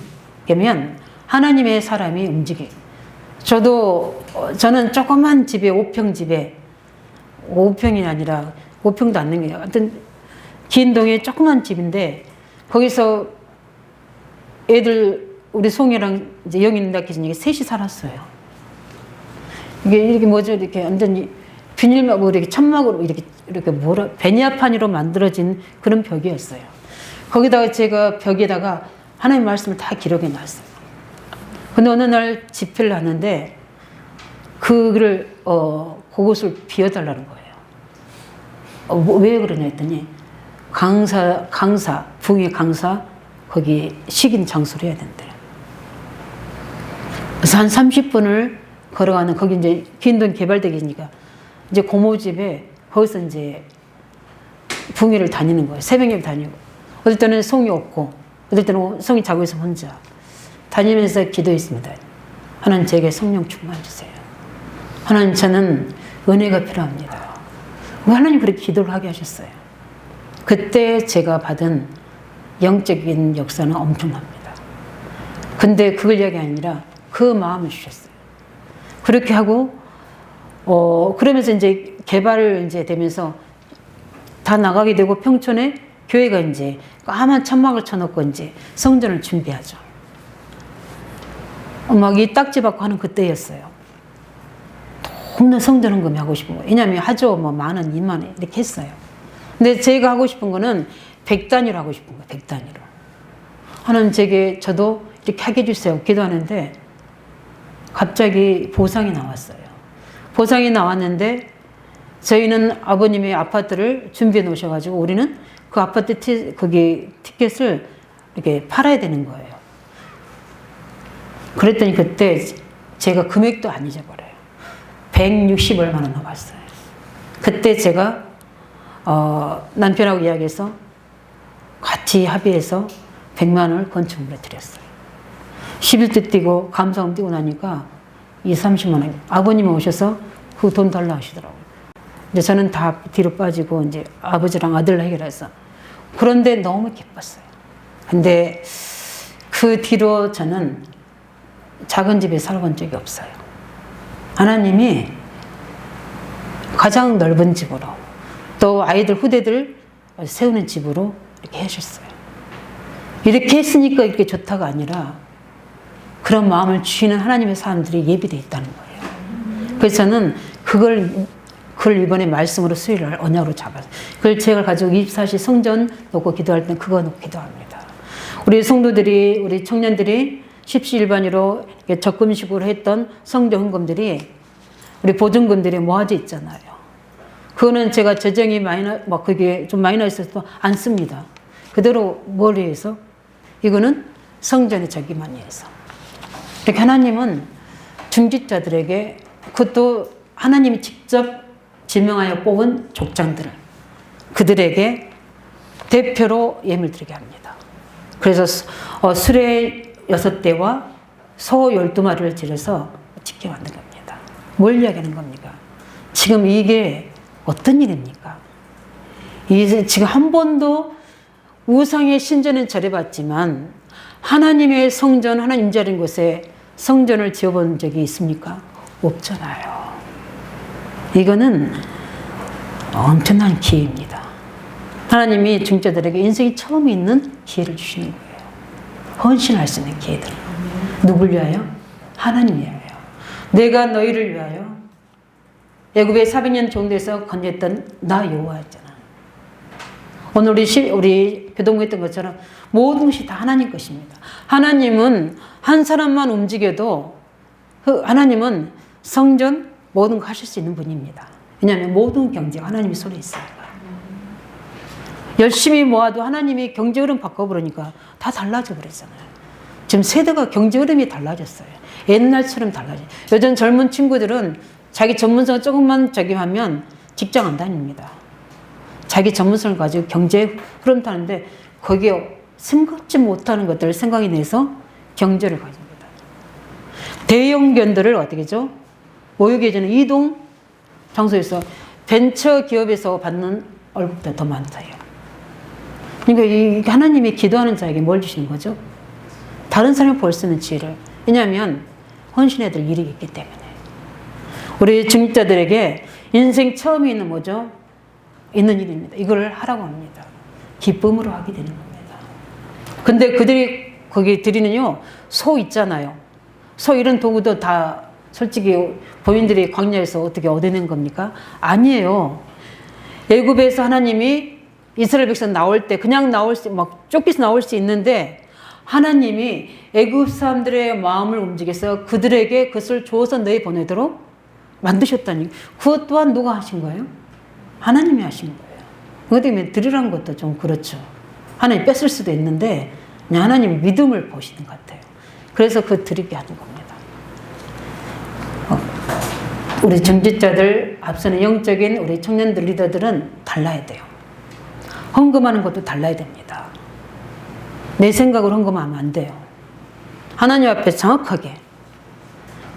게면 하나님의 사람이 움직여요. 저는 조그만 집에 5평 집에 5평이 아니라 5평도 안 되는 거예요. 하여튼 긴 동에 조그만 집인데 거기서 애들 우리 송이랑 이제 영희는 낳기 전에 셋이 살았어요. 이게 뭐죠? 이렇게 완전히 비닐막으로 이렇게 천막으로 이렇게 베니아판으로 만들어진 그런 벽이었어요. 거기다가 제가 벽에다가 하나님 말씀을 다 기록해 놨어요. 근데 어느 날 집회를 하는데 그곳을 비워달라는 거예요. 왜 그러냐 했더니 강사, 부흥의 강사 거기 식인 장소를 해야 된대요. 그래서 한 30분을 걸어가는 거기 이제 빈동 개발되기니까 이제 고모 집에 거기서 이제 붕회를 다니는 거예요. 새벽에 다니고 어떨 때는 송이 없고 어떨 때는 송이 자고 있으면 혼자 다니면서 기도했습니다. 하나님 제게 성령 충만 주세요. 하나님 저는 은혜가 필요합니다. 하나님 그렇게 기도를 하게 하셨어요. 그때 제가 받은 영적인 역사는 엄청납니다. 근데 그걸 이야기 아니라 그 마음을 주셨어요. 그렇게 하고 그러면서 이제 개발을 이제 되면서 다 나가게 되고 평촌에 교회가 이제 까만 천막을 쳐놓고 이제 성전을 준비하죠. 막 이 딱지 받고 하는 그때였어요. 너무나 성전 헌금이 하고 싶은 거예요. 왜냐하면 하죠. 뭐 10,000원, 20,000원 이렇게 했어요. 근데 제가 하고 싶은 거는 100단위로 하고 싶은 거예요. 100단위로. 하나님 제게 저도 이렇게 하게 해주세요. 기도하는데 갑자기 보상이 나왔어요. 보상이 나왔는데 저희는 아버님의 아파트를 준비해 놓으셔가지고 우리는 그 아파트 티켓을 이렇게 팔아야 되는 거예요. 그랬더니 그때 제가 금액도 안 잊어버려요. 160 얼마나 나왔어요. 그때 제가 남편하고 이야기해서 같이 합의해서 100만 원을 건축물에 드렸어요. 11대 뛰고 감사원 뛰고 나니까 30만 원. 아버님이 오셔서 그 돈 달라 하시더라고요. 이제 저는 다 뒤로 빠지고 이제 아버지랑 아들로 해결해서. 그런데 너무 기뻤어요. 근데 그 뒤로 저는 작은 집에 살아본 적이 없어요. 하나님이 가장 넓은 집으로 또 아이들 후대들 세우는 집으로 이렇게 하셨어요. 이렇게 했으니까 이렇게 좋다가 아니라 그런 마음을 주시는 하나님의 사람들이 예비되어 있다는 거예요. 그래서 저는 그걸 이번에 말씀으로 수요일날 언약으로 잡았어요. 그걸 제가 가지고 24시 성전 놓고 기도할 땐 그거 놓고 기도합니다. 우리 성도들이, 우리 청년들이 십시일반으로 적금식으로 했던 성전 헌금들이 우리 보증금들이 모아져 있잖아요. 그거는 제가 재정이 그게 좀 마이너스도 안 씁니다. 그대로 뭘 위해서? 이거는 성전에 저기만 위해서. 이렇게 하나님은 중직자들에게 그것도 하나님이 직접 지명하여 뽑은 족장들을 그들에게 대표로 예물 드리게 합니다. 그래서 수레 6대와 소 12마리를 지려서 짓게 만든 겁니다. 뭘 이야기하는 겁니까? 지금 이게 어떤 일입니까? 지금 한 번도 우상의 신전은 절해봤지만 하나님의 성전, 하나님 임재하는 곳에 성전을 지어본 적이 있습니까? 없잖아요. 이거는 엄청난 기회입니다. 하나님이 중자들에게 인생이 처음 있는 기회를 주시는 거예요. 헌신할 수 있는 기회들. 누굴 위하여? 하나님 위하여. 내가 너희를 위하여 애굽에 400년 종대에서 건졌던 나 여호와였잖아. 오늘 우리 교동했던 것처럼 모든 것이 다 하나님 것입니다. 하나님은 한 사람만 움직여도 하나님은 성전 모든 거 하실 수 있는 분입니다. 왜냐하면 모든 경제가 하나님이 손에 있으니까. 열심히 모아도 하나님이 경제 흐름 바꿔버리니까 다 달라져 버렸잖아요. 지금 세대가 경제 흐름이 달라졌어요. 옛날처럼 달라져요. 요즘 젊은 친구들은 자기 전문성 조금만 저기 하면 직장 안 다닙니다. 자기 전문성을 가지고 경제 흐름 타는데 거기에 생각지 못하는 것들을 생각이 내서 경제를 가집니다. 대형견들을 어떻게 하죠? 모욕해주는 이동 장소에서 벤처 기업에서 받는 월급보다 더 많다요. 그러니까 이 하나님이 기도하는 자에게 뭘 주시는 거죠? 다른 사람이 볼 수 있는 지혜를. 왜냐하면 헌신해야 될 일이 있기 때문에. 우리 중직자들에게 인생 처음에 있는 뭐죠? 있는 일입니다. 이걸 하라고 합니다. 기쁨으로 하게 되는 겁니다. 근데 그들이 거기 드리는요, 소 있잖아요. 소 이런 도구도 다 솔직히 본인들이 광야에서 어떻게 얻어낸 겁니까? 아니에요. 애굽에서 하나님이 이스라엘 백성 나올 때 그냥 막 쫓겨서 나올 수 있는데 하나님이 애굽 사람들의 마음을 움직여서 그들에게 그것을 주어서 내보내도록 만드셨다니. 그것 또한 누가 하신 거예요? 하나님이 하신 거예요. 그것 때문에 드리라는 것도 좀 그렇죠. 하나님 뺐을 수도 있는데 그냥 하나님 믿음을 보시는 것 같아요. 그래서 그 드리게 하는 겁니다. 우리 중직자들, 앞서는 영적인 우리 청년들 리더들은 달라야 돼요. 헌금하는 것도 달라야 됩니다. 내 생각으로 헌금하면 안 돼요. 하나님 앞에 정확하게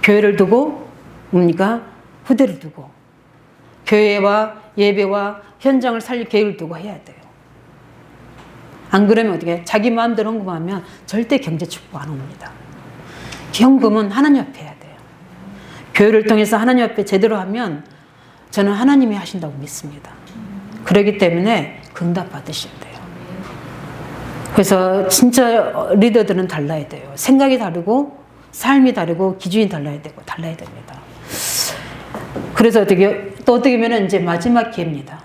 교회를 두고 뭡니까? 후대를 두고 교회와 예배와 현장을 살릴 계획을 두고 해야 돼요. 안 그러면 어떻게 자기 마음대로 헌금하면 절대 경제 축복 안 옵니다. 헌금은 하나님 앞에 해야 돼요. 교회를 통해서 하나님 앞에 제대로 하면 저는 하나님이 하신다고 믿습니다. 그렇기 때문에 응답 받으셔야 돼요. 그래서 진짜 리더들은 달라야 돼요. 생각이 다르고 삶이 다르고 기준이 달라야 되고 달라야 됩니다. 그래서 어떻게 보면 이제 마지막 기회입니다.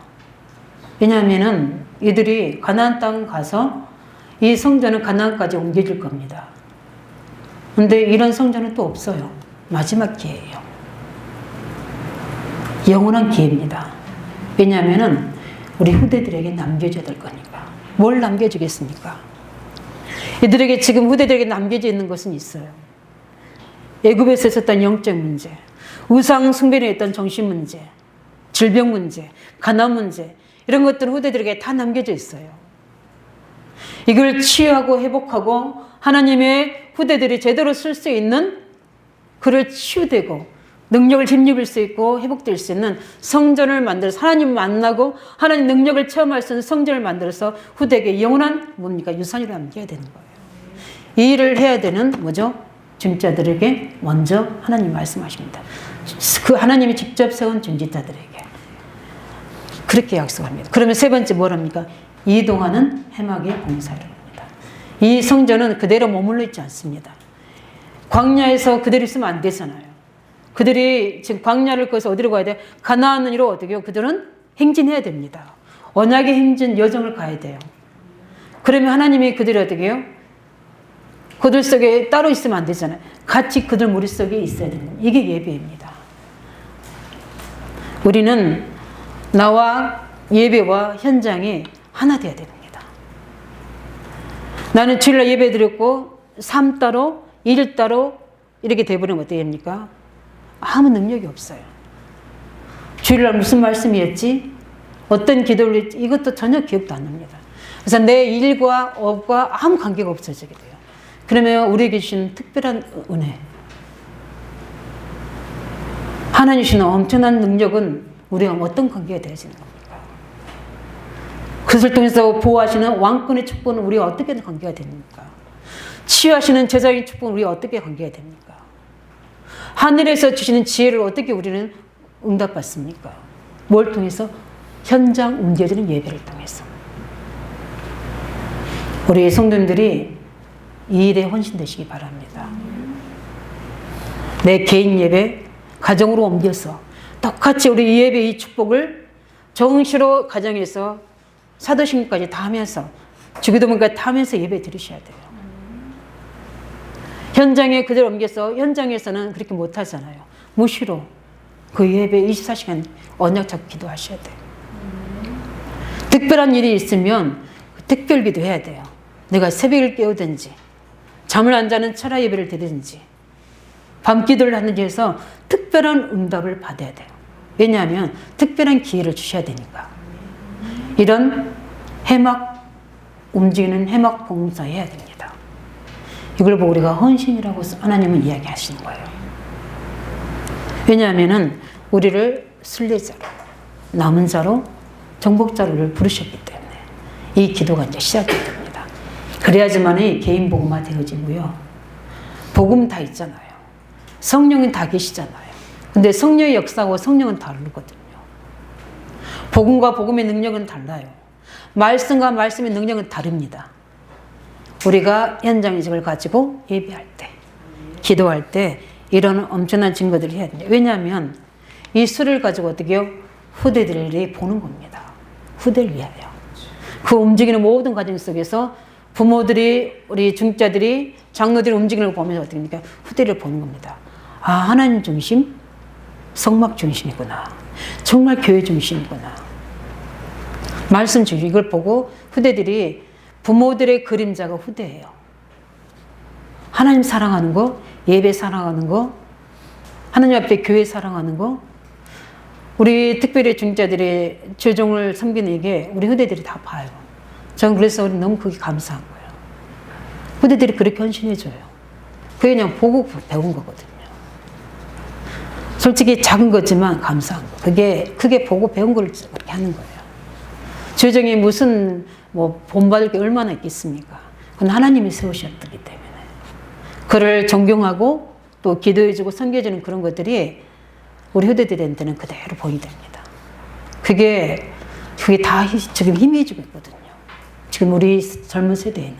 왜냐하면은 이들이 가나안 땅 가서 이 성전은 가나안까지 옮겨질 겁니다. 근데 이런 성전은 또 없어요. 마지막 기회예요. 영원한 기회입니다. 왜냐하면은 우리 후대들에게 남겨줘야 될 거니까. 뭘 남겨주겠습니까? 이들에게 지금 후대들에게 남겨져 있는 것은 있어요. 애굽에서 있었던 영적 문제, 우상 숭배에 있던 정신 문제, 질병 문제, 가난 문제, 이런 것들은 후대들에게 다 남겨져 있어요. 이걸 치유하고 회복하고 하나님의 후대들이 제대로 쓸 수 있는 그를 치유되고 능력을 힘입을 수 있고 회복될 수 있는 성전을 만들어서 하나님 만나고 하나님 능력을 체험할 수 있는 성전을 만들어서 후대에게 영원한 뭡니까? 유산으로 남겨야 되는 거예요. 이 일을 해야 되는 뭐죠? 중직자들에게 먼저 하나님 말씀하십니다. 그 하나님이 직접 세운 중직자들에게 그렇게 약속합니다. 그러면 세 번째 뭐랍니까? 이동하는 해막의 봉사를 합니다. 이 성전은 그대로 머물러 있지 않습니다. 광야에서 그대로 있으면 안 되잖아요. 그들이 지금 광야를 거쳐서 어디로 가야 돼? 가나안으로 어떻게 해요? 그들은 행진해야 됩니다. 언약의 행진 여정을 가야 돼요. 그러면 하나님이 그들이 어떻게 해요? 그들 속에 따로 있으면 안 되잖아요. 같이 그들 머릿속에 있어야 되는 겁니다. 이게 예배입니다. 우리는 나와 예배와 현장이 하나 되어야 됩니다. 나는 주일날 예배 드렸고 삶 따로 일 따로 이렇게 돼버리면 어떻게 됩니까? 아무 능력이 없어요. 주일날 무슨 말씀이었지? 어떤 기도를 했지? 이것도 전혀 기억도 안 납니다. 그래서 내 일과 업과 아무 관계가 없어지게 돼요. 그러면 우리에게 주신 특별한 은혜, 하나님 주시는 엄청난 능력은 우리와 어떤 관계가 되어지는 겁니까? 그것을 통해서 보호하시는 왕권의 축복은 우리와 어떻게 관계가 됩니까? 치유하시는 제자적인 축복은 우리와 어떻게 관계가 됩니까? 하늘에서 주시는 지혜를 어떻게 우리는 응답받습니까? 뭘 통해서? 현장 옮겨지는 예배를 통해서. 우리 성도님들이 이 일에 헌신되시기 바랍니다. 내 개인 예배 가정으로 옮겨서 똑같이 우리 이 예배 이 축복을 정시로 가정에서 사도신경까지 다 하면서 주기도문까지 다 하면서 예배 드리셔야 돼요. 현장에 그대로 옮겨서 현장에서는 그렇게 못하잖아요. 무시로 그 예배 24시간 언약 잡고 기도하셔야 돼요. 특별한 일이 있으면 특별 기도해야 돼요. 내가 새벽을 깨우든지 잠을 안 자는 철야 예배를 드리든지 밤 기도를 하는지 해서 특별한 응답을 받아야 돼요. 왜냐하면 특별한 기회를 주셔야 되니까. 이런 해막 움직이는 해막 봉사해야 됩니다. 이걸 보고 우리가 헌신이라고 하나님은 이야기하시는 거예요. 왜냐하면 우리를 순례자로 남은 자로 정복자로를 부르셨기 때문에 이 기도가 이제 시작이 됩니다. 그래야지만이 개인 복음화 되어지고요. 복음 다 있잖아요. 성령은 다 계시잖아요. 근데 성령의 역사와 성령은 다르거든요. 복음과 복음의 능력은 달라요. 말씀과 말씀의 능력은 다릅니다. 우리가 현장의식을 가지고 예배할 때, 기도할 때 이런 엄청난 증거들을 해야 됩니다. 왜냐하면 이 수를 가지고 어떻게 해요? 후대들이 보는 겁니다. 후대를 위하여. 그 움직이는 모든 과정 속에서 부모들이, 우리 중자들이, 장로들이 움직이는 걸 보면서 어떻게 합니까? 후대를 보는 겁니다. 아, 하나님 중심, 성막 중심이구나. 정말 교회 중심이구나. 말씀 중심. 이걸 보고 후대들이 부모들의 그림자가 후대예요. 하나님 사랑하는 거, 예배 사랑하는 거, 하나님 앞에 교회 사랑하는 거, 우리 특별히 중자들이 죄종을 섬기는 이게 우리 후대들이 다 봐요. 저는 그래서 너무 그게 감사한 거예요. 후대들이 그렇게 헌신해줘요. 그게 그냥 보고 배운 거거든요. 솔직히 작은 거지만 감사한 거. 그게 보고 배운 걸 그렇게 하는 거예요. 죄종이 무슨 본받을 게 얼마나 있겠습니까? 그건 하나님이 세우셨기 때문에. 그를 존경하고 또 기도해주고 섬겨주는 그런 것들이 우리 후대들한테는 그대로 보이됩니다. 그게 다 지금 힘해지고 있거든요. 지금 우리 젊은 세대에는.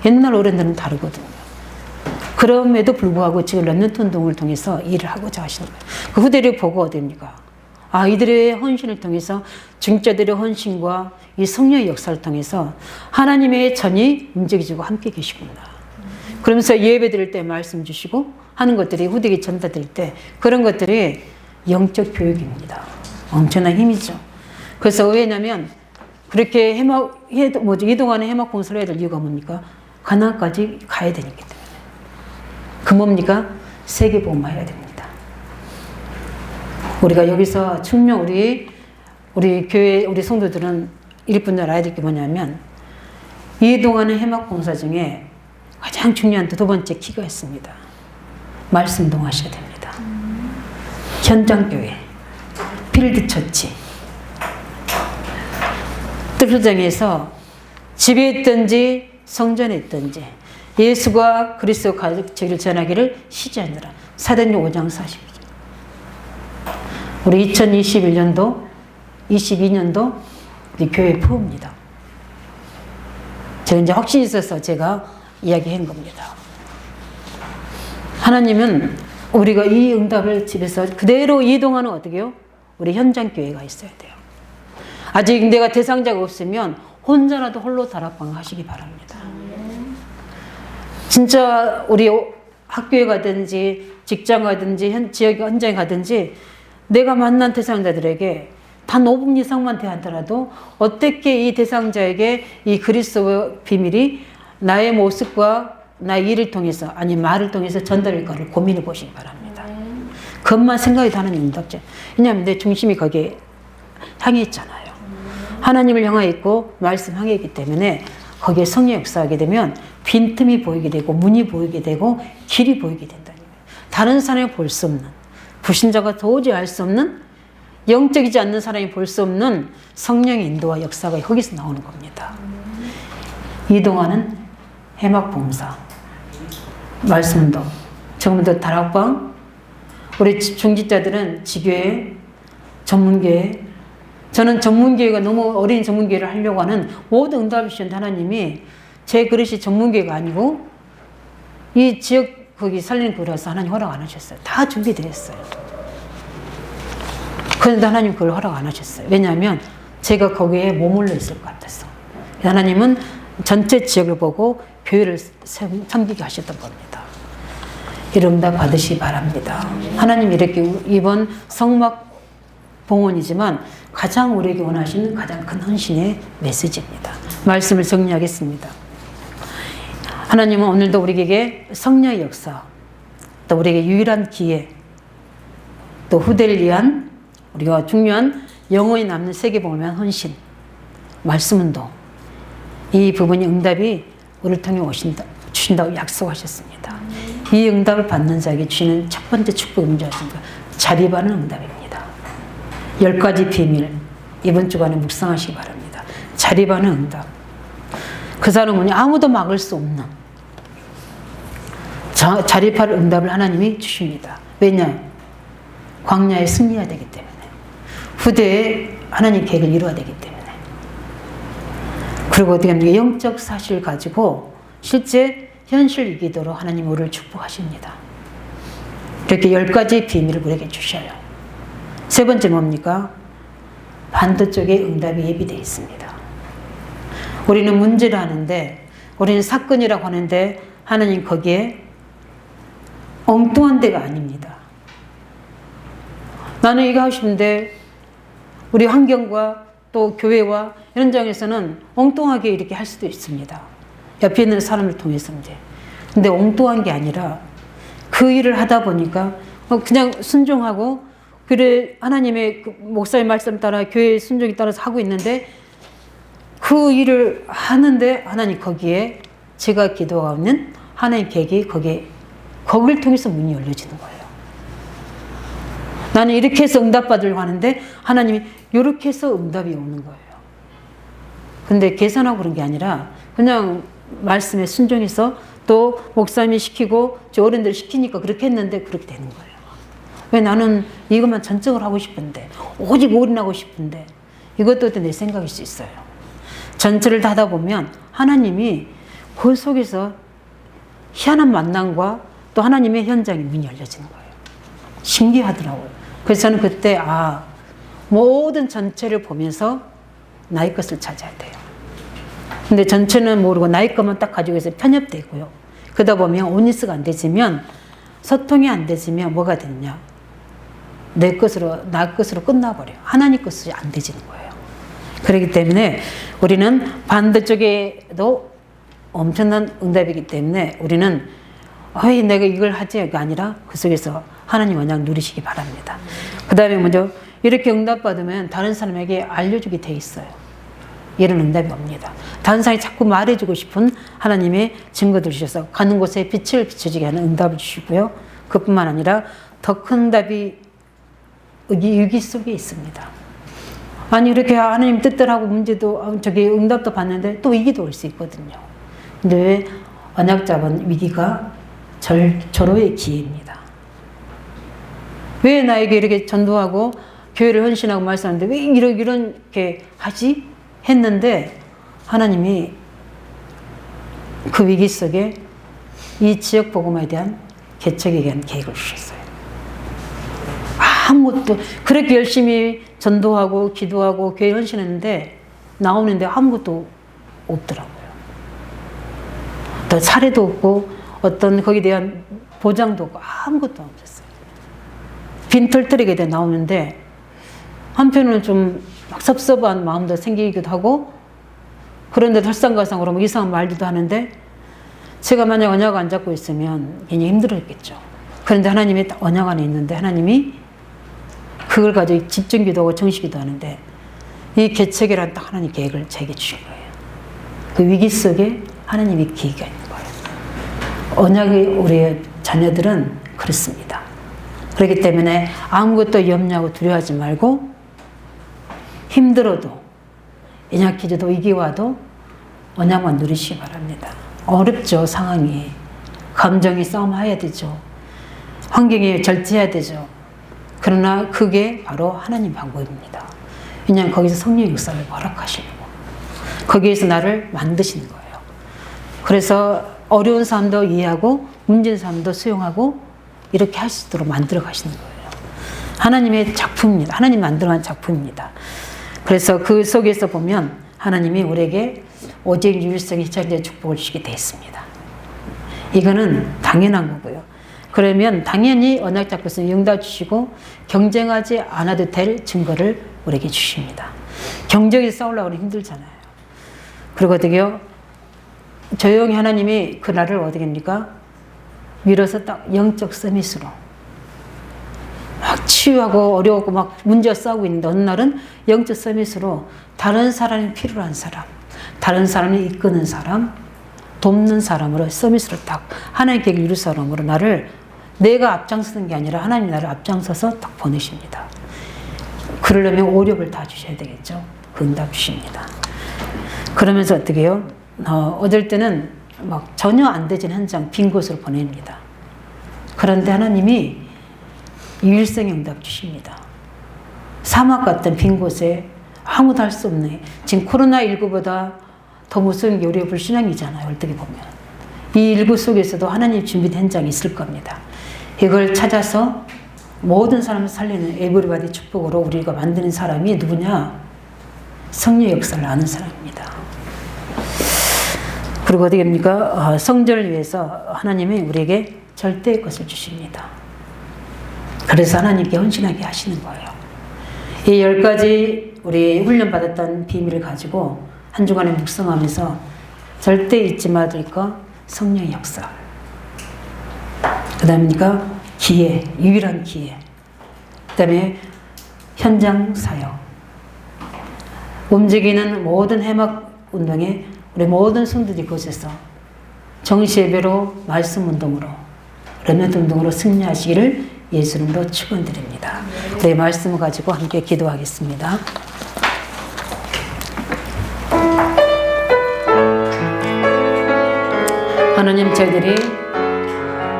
옛날 어른들은 다르거든요. 그럼에도 불구하고 지금 렘넌트 운동을 통해서 일을 하고자 하시는 거예요. 그 후대를 보고 어딥니까? 아, 이들의 헌신을 통해서 중자들의 헌신과 이 성령의 역사를 통해서 하나님의 전이 움직이시고 함께 계시구나. 그러면서 예배 드릴 때 말씀 주시고 하는 것들이 후대에게 전달될 때 그런 것들이 영적 교육입니다. 엄청난 힘이죠. 그래서 왜냐하면 그렇게 이동하는 해막 공사를 해야 될 이유가 뭡니까? 가나안까지 가야 되기 때문에. 그 뭡니까? 세계 복음화해야 됩니다. 우리가 여기서 분명 우리 교회 우리 성도들은 일뿐 알아야 될 게 뭐냐면 이동하는 해막 공사 중에 가장 중요한 두 번째 키가 있습니다. 말씀 동하셔야 됩니다. 현장교회, 필드 처치. 뜰소장에서 집에 있든지 성전에 있든지 예수가 그리스도 가족을 전하기를 시지하느라. 사도행전 5장 40절. 우리 2021년도, 22년도 우리 교회 부입니다. 제가 이제 확신이 있어서 제가 이야기한 겁니다. 하나님은 우리가 이 응답을 집에서 그대로 이동하는 어떻게 해요? 우리 현장 교회가 있어야 돼요. 아직 내가 대상자가 없으면 혼자라도 홀로 다락방 하시기 바랍니다. 진짜 우리 학교에 가든지 직장 가든지 지역 현장에 가든지 내가 만난 대상자들에게 단 5분 이상만 대하더라도 어떻게 이 대상자에게 이 그리스도의 비밀이 나의 모습과 나의 일을 통해서 아니 말을 통해서 전달할까를 고민해 보시기 바랍니다. 그것만 생각이 다는 응답죠. 왜냐하면 내 중심이 거기에 향해 있잖아요. 하나님을 향해 있고 말씀 향해 있기 때문에 거기에 성령 역사하게 되면 빈틈이 보이게 되고 문이 보이게 되고 길이 보이게 된다는 거예요. 다른 사람이 볼 수 없는 불신자가 도저히 알 수 없는 영적이지 않는 사람이 볼 수 없는 성령의 인도와 역사가 거기서 나오는 겁니다. 이동하는 해막 봉사, 말씀도, 지금도 다락방, 우리 중직자들은 지교회, 전문교회, 저는 전문교회가 너무 어린 전문교회를 하려고 하는 모든 응답을 주신 하나님이 제 그릇이 전문교회가 아니고 이 지역 거기 살리는 교회라서 하나님 허락 안 하셨어요. 다 준비되어 있어요. 그런데 하나님 그걸 허락 안 하셨어요. 왜냐하면 제가 거기에 머물러 있을 것 같아서. 하나님은 전체 지역을 보고 교회를 섬기게 하셨던 겁니다. 이런 응답 받으시기 바랍니다. 하나님 이렇게 이번 성막 봉헌이지만 가장 우리에게 원하시는 가장 큰 헌신의 메시지입니다. 말씀을 정리하겠습니다. 하나님은 오늘도 우리에게 성령의 역사, 또 우리에게 유일한 기회, 또 후대를 위한 우리가 중요한 영원히 남는 세계복음을 위한 헌신, 말씀운동, 이 부분이 응답이 우리를 통해 주신다고 약속하셨습니다. 이 응답을 받는 자에게 주시는 첫 번째 축복이 무엇입니까? 자립하는 응답입니다. 10가지 비밀, 이번 주간에 묵상하시기 바랍니다. 자립하는 응답. 그 사람은 아무도 막을 수 없는 자립할 응답을 하나님이 주십니다. 왜냐? 광야에 승리해야 되기 때문에, 후대에 하나님 계획을 이루어야 되기 때문에. 그리고 어떻게 합니까? 영적 사실을 가지고 실제 현실이기도록 하나님 우리를 축복하십니다. 이렇게 10가지 비밀을 우리에게 주셔요. 세 번째 뭡니까? 반대쪽에 응답이 예비되어 있습니다. 우리는 문제를 하는데, 우리는 사건이라고 하는데 하나님 거기에 엉뚱한 데가 아닙니다. 나는 이거 하고 싶은데 우리 환경과 또 교회와 현장에서는 엉뚱하게 이렇게 할 수도 있습니다. 옆에 있는 사람을 통해서 이제. 근데 엉뚱한 게 아니라 그 일을 하다 보니까 그냥 순종하고, 그래 하나님의 그 목사의 말씀 따라 교회의 순종에 따라서 하고 있는데, 그 일을 하는데 하나님 거기에 제가 기도하고 있는 하나님 계획이 거기를 통해서 문이 열려지는 거예요. 나는 이렇게 해서 응답받으려고 하는데 하나님이 이렇게 해서 응답이 오는 거예요. 근데 계산하고 그런 게 아니라 그냥 말씀에 순종해서, 또 목사님이 시키고 저 어른들 시키니까 그렇게 했는데 그렇게 되는 거예요. 왜? 나는 이것만 전적으로 하고 싶은데, 오직 올인하고 싶은데. 이것도 내 생각일 수 있어요. 전체를 다 하다 보면 하나님이 그 속에서 희한한 만남과 또 하나님의 현장이 문이 열려지는 거예요. 신기하더라고요. 그래서 저는 그때 모든 전체를 보면서 나의 것을 찾아야 돼요. 근데 전체는 모르고 나의 것만 딱 가지고 있어서 편협되고요. 그러다 보면 온니스가 안 되지면, 소통이 안 되지면 뭐가 되느냐? 나 것으로 끝나버려요. 하나님 것이 안 되지는 거예요. 그렇기 때문에 우리는 반대쪽에도 엄청난 응답이기 때문에 우리는 내가 이걸 하지가 아니라 그 속에서 하나님 언약 누리시기 바랍니다. 그 다음에 먼저 이렇게 응답받으면 다른 사람에게 알려주게 돼 있어요. 이런 응답이 옵니다. 다른 사람이 자꾸 말해주고 싶은 하나님의 증거들 주셔서 가는 곳에 빛을 비춰지게 하는 응답을 주시고요. 그뿐만 아니라 더 큰 응답이 위기 속에 있습니다. 아니 이렇게 하나님 뜻대로 하고 문제도 응답도 받는데 또 위기도 올 수 있거든요. 근데 왜? 언약 잡은 위기가 절호의 기회입니다. 왜 나에게 이렇게 전도하고 교회를 헌신하고 말씀하는데 왜 이렇게 하지? 했는데 하나님이 그 위기 속에 이 지역 복음에 대한 개척에 대한 계획을 주셨어요. 아무것도, 그렇게 열심히 전도하고 기도하고 교회 헌신했는데 나오는데 아무것도 없더라고요. 또 사례도 없고 어떤 거기에 대한 보장도 없고 아무것도 없었어요. 빈털터리게 돼 나오는데 한편으로는 좀 막 섭섭한 마음도 생기기도 하고, 그런데 설상가상으로 뭐 이상한 말도 하는데, 제가 만약 언약 안 잡고 있으면 굉장히 힘들었겠죠. 그런데 하나님이 언약 안에 있는데 하나님이 그걸 가지고 집중기도하고 정식기도 하는데, 이 개척이란 딱 하나님 계획을 제게 주신 거예요. 그 위기 속에 하나님의 계획이 있는 거예요. 언약의 우리의 자녀들은 그렇습니다. 그렇기 때문에 아무것도 염려하고 두려워하지 말고, 힘들어도, 연약해져도, 위기 와도 언약만 누리시기 바랍니다. 어렵죠, 상황이. 감정이 싸움해야 되죠. 환경에 절제해야 되죠. 그러나 그게 바로 하나님 방법입니다. 왜냐하면 거기서 성령 역사를 허락하시는 거. 거기에서 나를 만드시는 거예요. 그래서 어려운 삶도 이해하고 문제인 삶도 수용하고 이렇게 할 수 있도록 만들어 가시는 거예요. 하나님의 작품입니다. 하나님 만들어간 작품입니다. 그래서 그 속에서 보면 하나님이 우리에게 오직 유일성 희찰의 축복을 주시게 되어 있습니다. 이거는 당연한 거고요. 그러면 당연히 언약 잡고서 응답 주시고 경쟁하지 않아도 될 증거를 우리에게 주십니다. 경쟁에 싸우려고 하면 힘들잖아요. 그리고 어떻게요? 조용히 하나님이 그 나를 어떻게 합니까? 밀어서 딱 영적 서밋으로 막 치유하고 어려웠고 막 문제와 싸우고 있는데 어느 날은 영적 서밋으로 다른 사람이 필요한 사람, 다른 사람이 이끄는 사람, 돕는 사람으로 서밋으로 딱 하나님의 계획을 이룰 사람으로 나를 내가 앞장서는 게 아니라 하나님이 나를 앞장서서 딱 보내십니다. 그러려면 오력을 다 주셔야 되겠죠. 그 응답 주십니다. 그러면서 어떻게 해요? 어떨 때는 막 전혀 안 되진 현장 빈 곳으로 보냅니다. 그런데 하나님이 유일성의 응답 주십니다. 사막 같은 빈 곳에 아무도 할 수 없네. 지금 코로나19보다 더 무서운 게 우리의 불신앙이잖아요. 어떻게 보면. 이 일구 속에서도 하나님 준비된 현장이 있을 겁니다. 이걸 찾아서 모든 사람을 살리는 에브리바디 축복으로 우리가 만드는 사람이 누구냐? 성령 역사를 아는 사람입니다. 그리고 어떻게 합니까? 성전을 위해서 하나님이 우리에게 절대의 것을 주십니다. 그래서 하나님께 헌신하게 하시는 거예요. 이 10가지 우리 훈련받았던 비밀을 가지고 한 주간에 묵상하면서 절대 잊지 말아야 것 성령의 역사. 그 다음이니까 기회, 유일한 기회. 그 다음에 현장 사역. 움직이는 모든 해막 운동에 우리 모든 성도들이 그곳에서 정시예배로 말씀 운동으로 렘넌트 운동으로 승리하시기를 예수님으로 축원드립니다. 네, 말씀을 가지고 함께 기도하겠습니다. 하나님, 저희들이